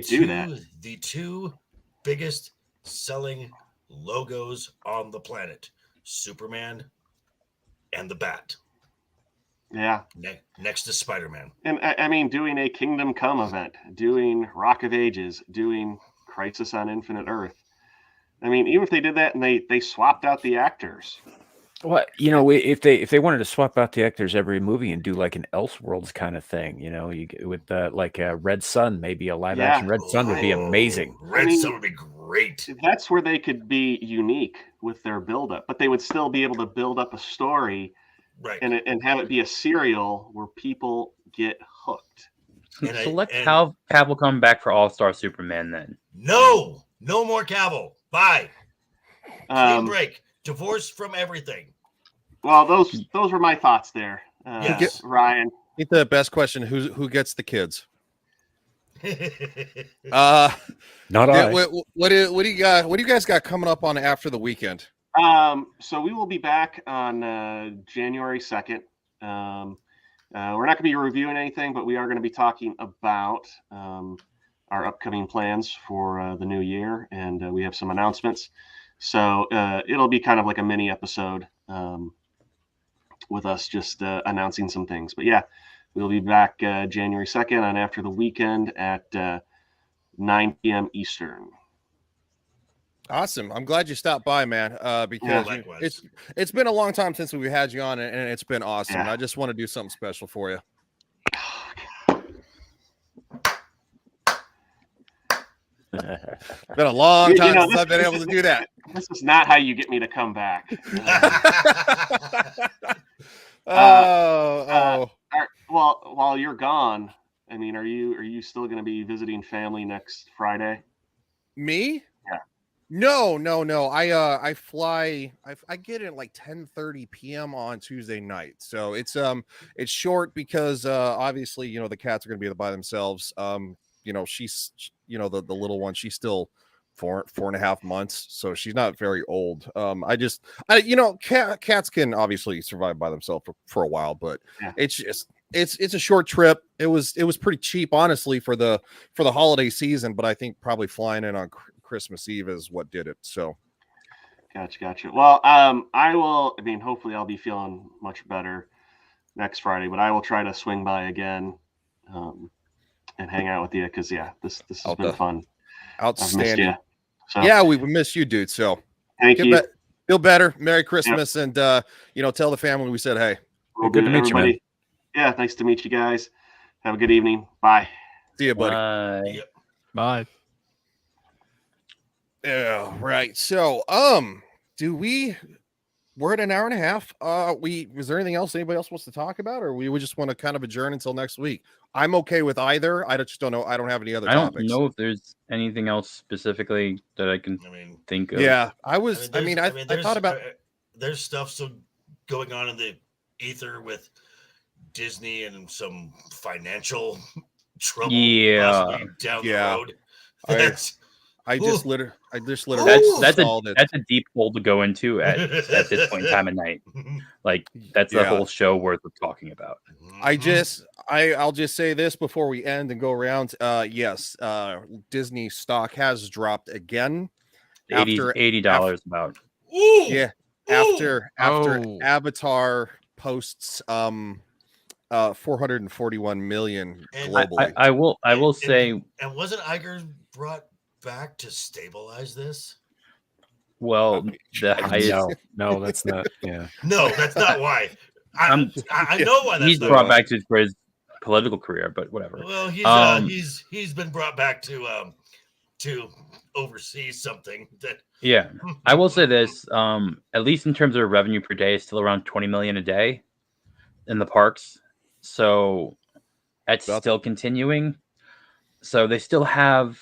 F: do that.
G: The two biggest selling logos on the planet, Superman and the Bat.
F: Yeah.
G: Next to Spider-Man.
F: And I mean, doing a Kingdom Come event, doing Rock of Ages, doing Crisis on Infinite Earth. I mean, even if they did that and they swapped out the actors.
J: Well, you know, if they wanted to swap out the actors every movie and do like an Elseworlds kind of thing, you know, with like Red Sun, maybe a live action Red Sun would be amazing.
G: Red Sun would be great.
F: That's where they could be unique with their buildup, but they would still be able to build up a story,
G: right,
F: and have it be a serial where people get hooked.
H: So let Cavill come back for All-Star Superman then.
G: No more Cavill. Bye. Clean break. Divorce from everything.
F: Well, those were my thoughts there.
E: Yes.
F: Ryan.
E: I think the best question: who gets the kids? Not
J: I.
E: What do you got? What do you guys got coming up on after the weekend?
F: So we will be back on January 2nd. We're not going to be reviewing anything, but we are going to be talking about our upcoming plans for the new year, and we have some announcements. So it'll be kind of like a mini episode with us just announcing some things. But yeah, we'll be back January 2nd on After the Weekend at 9 p.m. Eastern.
E: Awesome. I'm glad you stopped by, man, because it's been a long time since we've had you on, and it's been awesome.
F: Yeah.
E: I just want to do something special for you. Been a long time since I've been able to do that.
F: This is not how you get me to come back. Well, while you're gone, I mean, are you still going to be visiting family next Friday?
E: Me?
F: Yeah.
E: No. I fly. I get in at like 10:30 p.m. on Tuesday night, so it's short because obviously the cats are going to be by themselves. She's the little one. She's still 4.5 months, so she's not very old. Cats can obviously survive by themselves for a while, but
F: Yeah.
E: it's just it's a short trip. It was pretty cheap, honestly, for the holiday season, but I think probably flying in on Christmas Eve is what did it. So
F: Gotcha. Well, I will. I mean, hopefully, I'll be feeling much better next Friday, but I will try to swing by again and hang out with you because this has been fun.
E: Outstanding.
F: I've missed you. So,
E: yeah, we miss you, dude. So
F: thank you.
E: Feel better. Merry Christmas, and tell the family we said hey.
F: Well,
J: good to meet you, man.
F: Yeah, nice to meet you guys. Have a good evening. Bye.
E: See you, buddy.
H: Bye.
I: Bye.
E: Yeah, right. So, we're at an hour and a half. Is there anything else anybody else wants to talk about, or we would just want to kind of adjourn until next week? I'm okay with either. I just don't know. I don't have any other topics.
H: I don't know if there's anything else specifically that I can think of.
E: Yeah, I thought about
G: there's stuff still going on in the ether with Disney and some financial trouble possibly down the road.
E: I just literally
H: that's a deep hole to go into at this point in time of night. Like that's the whole show worth of talking about.
E: I'll just say this before we end and go around. Yes, Disney stock has dropped again.
H: $80 about.
G: Ooh,
E: yeah. After Avatar posts 441 million globally.
H: I will say,
G: and wasn't Iger brought back to stabilize this?
H: Well, the highest.
J: No, that's not. Yeah.
G: No, that's not why. I know why. That's
H: he's
G: not
H: brought
G: why.
H: back for his political career, but whatever.
G: Well, he's been brought back to oversee something that.
H: Yeah, I will say this. At least in terms of revenue per day, is still around 20 million a day in the parks. So that's still continuing. So they still have.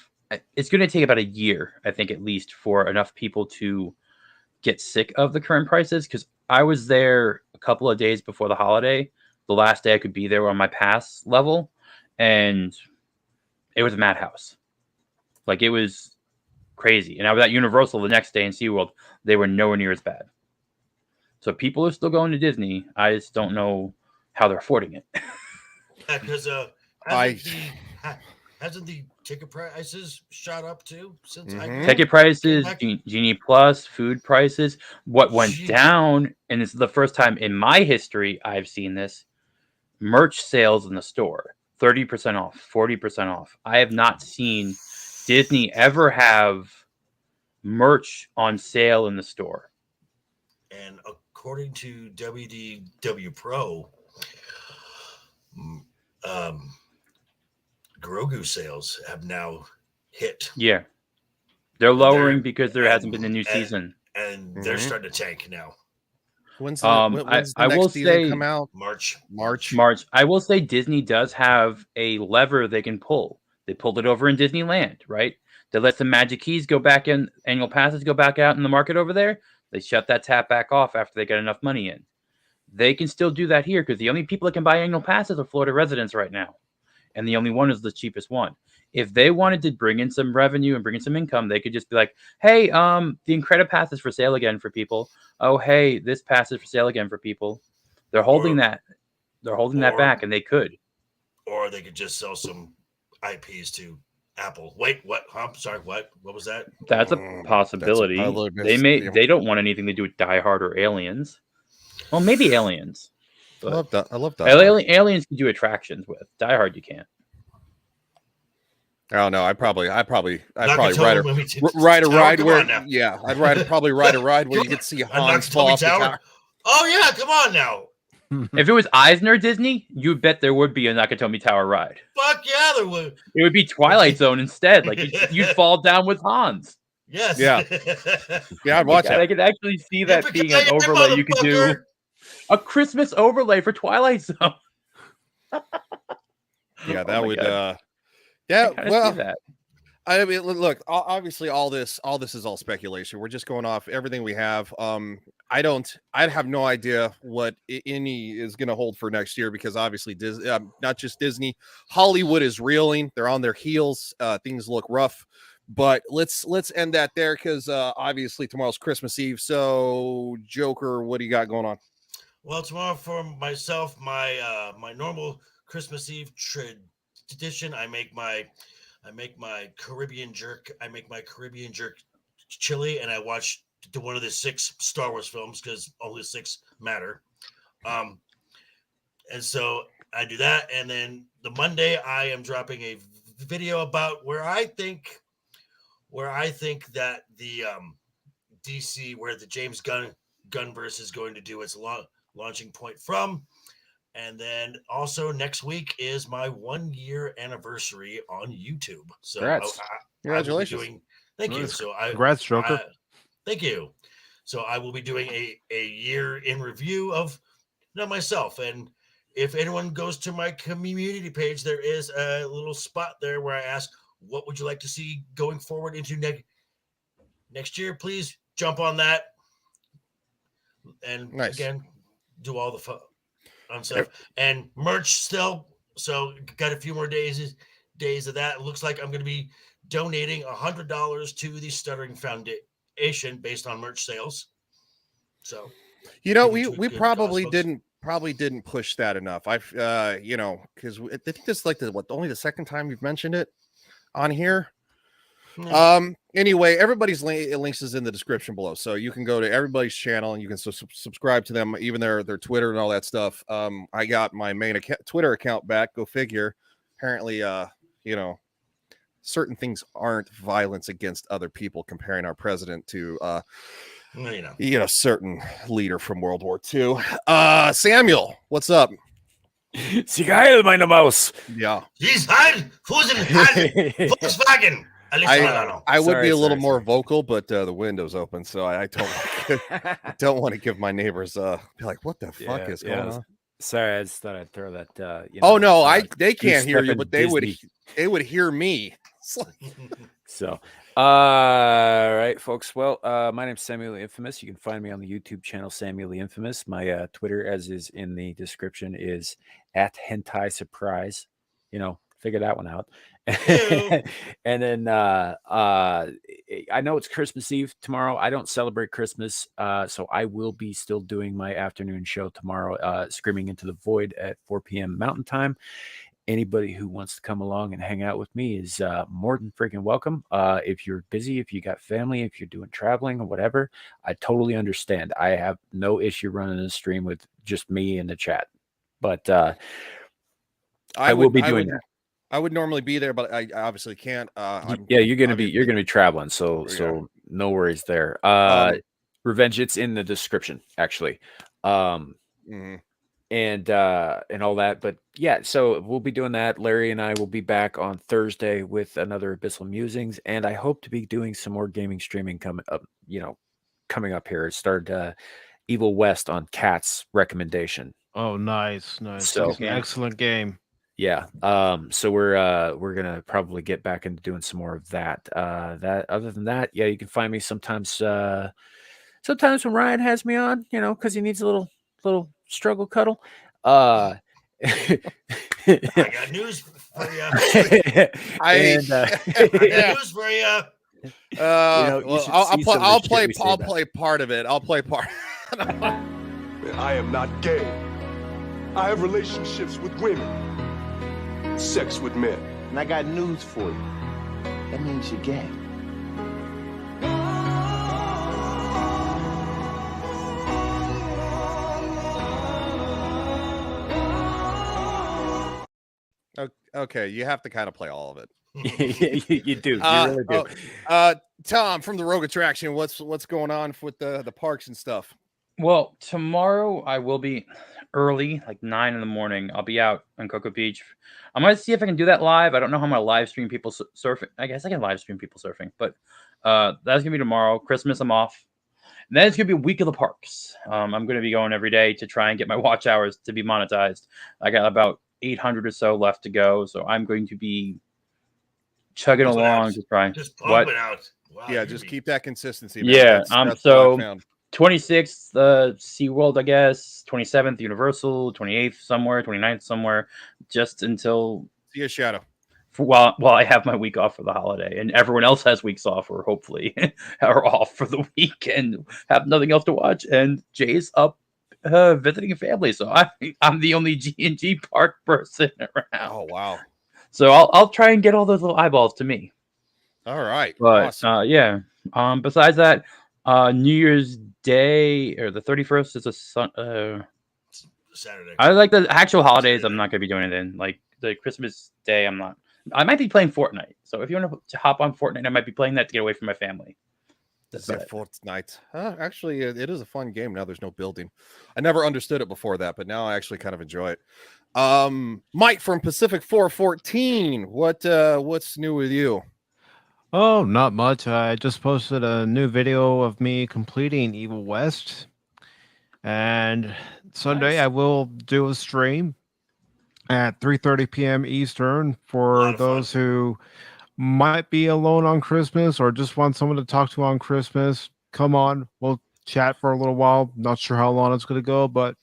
H: It's going to take about a year, I think, at least, for enough people to get sick of the current prices. Because I was there a couple of days before the holiday, the last day I could be there on my pass level, and it was a madhouse. Like, it was crazy. And I was at Universal the next day in SeaWorld. They were nowhere near as bad. So people are still going to Disney. I just don't know how they're affording it.
G: Yeah, because hasn't the ticket prices shot up too since
H: ticket prices, Genie Plus, food prices. What went down, and this is the first time in my history I've seen this, merch sales in the store, 30% off, 40% off. I have not seen Disney ever have merch on sale in the store.
G: And according to WDW Pro, Grogu sales have now hit.
H: Yeah. They're lowering because there hasn't been a new season.
G: And they're starting to tank now.
E: When's the next season come out?
G: March.
H: I will say Disney does have a lever they can pull. They pulled it over in Disneyland, right? They let the Magic Keys go back in, annual passes go back out in the market over there. They shut that tap back off after they got enough money in. They can still do that here because the only people that can buy annual passes are Florida residents right now. And the only one is the cheapest one. If they wanted to bring in some revenue and bring in some income, they could just be like, hey, the Incredipass is for sale again for people. Oh, hey, this pass is for sale again for people. They're holding that. They're holding that back, and they could.
G: Or they could just sell some IPs to Apple. Wait, what? I'm sorry, what? What was that?
H: That's a possibility. They don't want anything to do with Die Hard or Aliens. Well, maybe Aliens.
E: I love that.
H: Aliens can do attractions with. Die Hard, you can't.
E: Oh no, I'd probably ride a ride where I'd probably ride a ride where you could see Hans fall off the tower.
G: Oh yeah, come on now.
H: If it was Eisner Disney, you bet there would be a Nakatomi Tower ride.
G: Fuck yeah, there would.
H: It would be Twilight Zone instead. Like you'd fall down with Hans.
G: Yes.
E: Yeah. Yeah, I'd watch that.
H: I could actually see that being an overlay you could do. A Christmas overlay for Twilight Zone.
E: Yeah,
H: Oh
E: that
H: my
E: would.
H: God.
E: Yeah,
H: I kinda see
E: well,
H: that.
E: I mean, look, obviously, all this is all speculation. We're just going off everything we have. I have no idea what any is going to hold for next year because obviously, not just Disney, Hollywood is reeling. They're on their heels. Things look rough. But let's end that there because obviously tomorrow's Christmas Eve. So, Joker, what do you got going on?
G: Well, tomorrow for myself, my normal Christmas Eve tradition, I make my Caribbean jerk. I make my Caribbean jerk chili, and I watch one of the 6 Star Wars films because only 6 matter. And so I do that, and then the Monday I am dropping a video about where I think that the DC, where the James Gunverse is going to do its launching point from. And then also next week is my 1-year anniversary on YouTube. So
J: Congrats.
E: Congratulations.
G: Thank you. So
I: Congrats, Joker.
G: Thank you. So I will be doing a year in review of myself. And if anyone goes to my community page, there is a little spot there where I ask, what would you like to see going forward into next year? Please jump on that. And again, do all the fun stuff and merch still. So got a few more days of that. It looks like I'm going to be donating $100 to the Stuttering Foundation based on merch sales. So,
E: we probably didn't push that enough. I've because I think this is like only the second time you've mentioned it on here. Anyway, everybody's links is in the description below, so you can go to everybody's channel and you can subscribe to them, even their Twitter and all that stuff. I got my main Twitter account back. Go figure. Apparently, certain things aren't violence against other people. Comparing our president to, certain leader from World War II. Samuel, what's up?
J: Sie geil, meine Maus.
E: Yeah.
G: He's heil, Volkswagen.
E: I would be a little more vocal, but the window's open, so I don't want to give my neighbors be like, what the fuck is going on?
J: Sorry, I just thought I'd throw that.
E: They can't hear you, but they would hear me.
J: So, all right, folks. Well, my name's Samiel the Infamous. You can find me on the YouTube channel Samiel the Infamous. My Twitter, as is in the description, is @hentai surprise. Figure that one out. And then I know it's Christmas Eve tomorrow. I don't celebrate Christmas, so I will be still doing my afternoon show tomorrow, Screaming into the Void at 4 p.m. Mountain Time. Anybody who wants to come along and hang out with me is more than freaking welcome. If you're busy, if you got family, if you're doing traveling or whatever, I totally understand. I have no issue running a stream with just me in the chat, but I will be doing that.
E: I would normally be there, but I obviously can't.
J: You're gonna be traveling, so no worries there. Revenge, it's in the description actually, and all that. But yeah, so we'll be doing that. Larry and I will be back on Thursday with another Abyssal Musings, and I hope to be doing some more gaming streaming coming up here. It started Evil West on Cat's recommendation.
I: Oh, nice.
J: So
I: That's an excellent game.
J: Yeah. So we're gonna probably get back into doing some more of that. Other than that, yeah, you can find me sometimes when Ryan has me on, because he needs a little struggle cuddle.
G: I got news for you. News for you.
E: I'll play part of it. I'll play part.
O: I am not gay. I have relationships with women. Sex with men.
K: And I got news for you. That means you're gay.
E: Okay, you have to kind of play all of it.
J: You do. You really do.
E: Tom from the Rogue Attraction, what's going on with the parks and stuff?
H: Well, tomorrow I will be early, like 9 in the morning. I'll be out on Cocoa Beach. I'm going to see if I can do that live. I don't know how I'm going to live stream people surfing. I guess I can live stream people surfing, but that's going to be tomorrow. Christmas, I'm off. And then it's going to be a week of the parks. I'm going to be going every day to try and get my watch hours to be monetized. I got about 800 or so left to go. So I'm going to be chugging along to try.
G: Just pump it out. Wow,
E: yeah, just keep that consistency. Man.
H: Yeah.
E: That's what I
H: So
E: found.
H: 26th, SeaWorld, I guess. 27th, Universal. 28th, somewhere. 29th, somewhere. Just until.
E: See a shadow.
H: While I have my week off for the holiday, and everyone else has weeks off, or hopefully are off for the week and have nothing else to watch. And Jay's up visiting a family, so I'm the only G&G park person around.
E: Oh wow!
H: So I'll try and get all those little eyeballs to me.
E: All right,
H: but
E: awesome.
H: yeah. Besides that, New Year's Day or the 31st is a
G: Saturday.
H: I like the actual holidays. I'm not gonna be doing anything. Like the Christmas Day, I'm not. I might be playing Fortnite. So if you want to hop on Fortnite, I might be playing that to get away from my family.
E: That's Fortnite. Actually, it is a fun game. Now there's no building. I never understood it before that, but now I actually kind of enjoy it. Mike from Pacific 414. What's new with you?
I: Oh, not much. I just posted a new video of me completing Evil West. And Sunday I will do a stream at 3:30 p.m. Eastern for those who might be alone on Christmas or just want someone to talk to on Christmas. Come on, we'll chat for a little while. Not sure how long it's going to go, but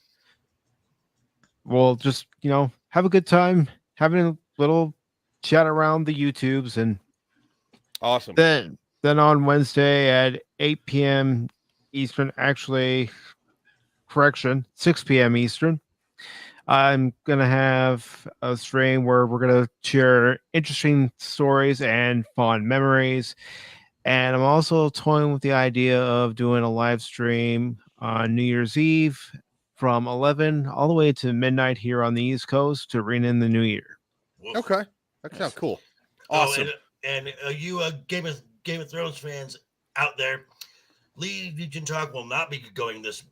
I: we'll just, have a good time, having a little chat around the YouTubes. And
E: awesome.
I: Then on Wednesday at 8 p.m. Eastern, actually, correction, 6 p.m. Eastern, I'm going to have a stream where we're going to share interesting stories and fun memories. And I'm also toying with the idea of doing a live stream on New Year's Eve from 11 all the way to midnight here on the East Coast to ring in the new year.
E: Okay. That sounds cool. Awesome.
G: And you Game of Thrones fans out there, Legion Talk will not be going this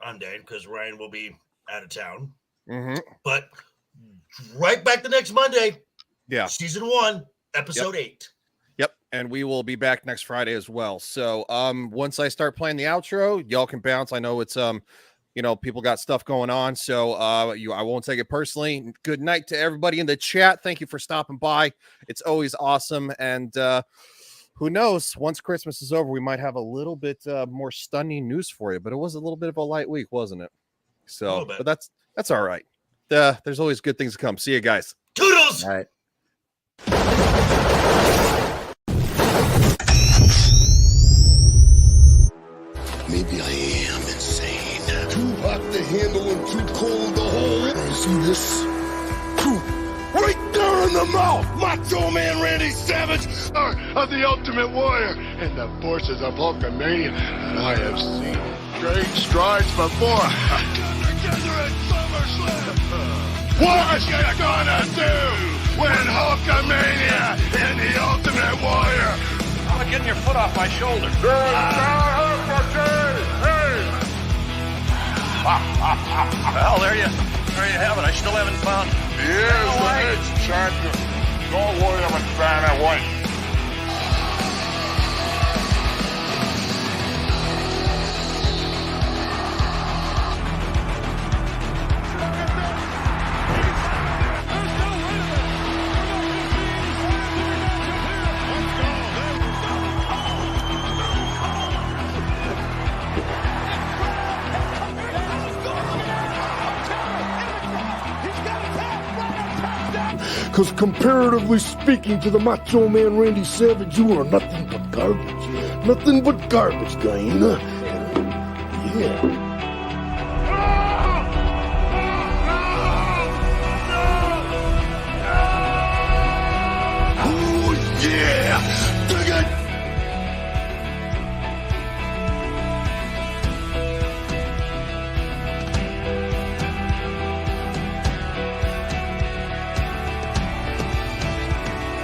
G: Monday because Ryan will be out of town.
E: Mm-hmm.
G: But right back the next Monday.
E: Yeah.
G: Season 1, episode 8.
E: Yep. And we will be back next Friday as well. So once I start playing the outro, y'all can bounce. I know it's people got stuff going on. So I won't take it personally. Good night to everybody in the chat. Thank you for stopping by. It's always awesome. And who knows, once Christmas is over, we might have a little bit more stunning news for you. But it was a little bit of a light week, wasn't it? So but that's all right. There's always good things to come. See you guys.
G: Toodles.
E: All right.
A: Maybe I am insane. Too hot to handle and too cold to hold. See this? Right there in the mouth! Macho Man Randy Savage of the Ultimate Warrior and the forces of Hulkamania that I have seen great strides before. Together at SummerSlam. What you gonna do when Hulkamania and the Ultimate Warrior?
B: I'm getting your foot off my shoulder. Well, there you have it. I still haven't found.
A: Here's the next champion. Don't worry, I'm a fan of white. Because comparatively speaking to the Macho Man Randy Savage, you are nothing but garbage. Nothing but garbage, Diana. Yeah.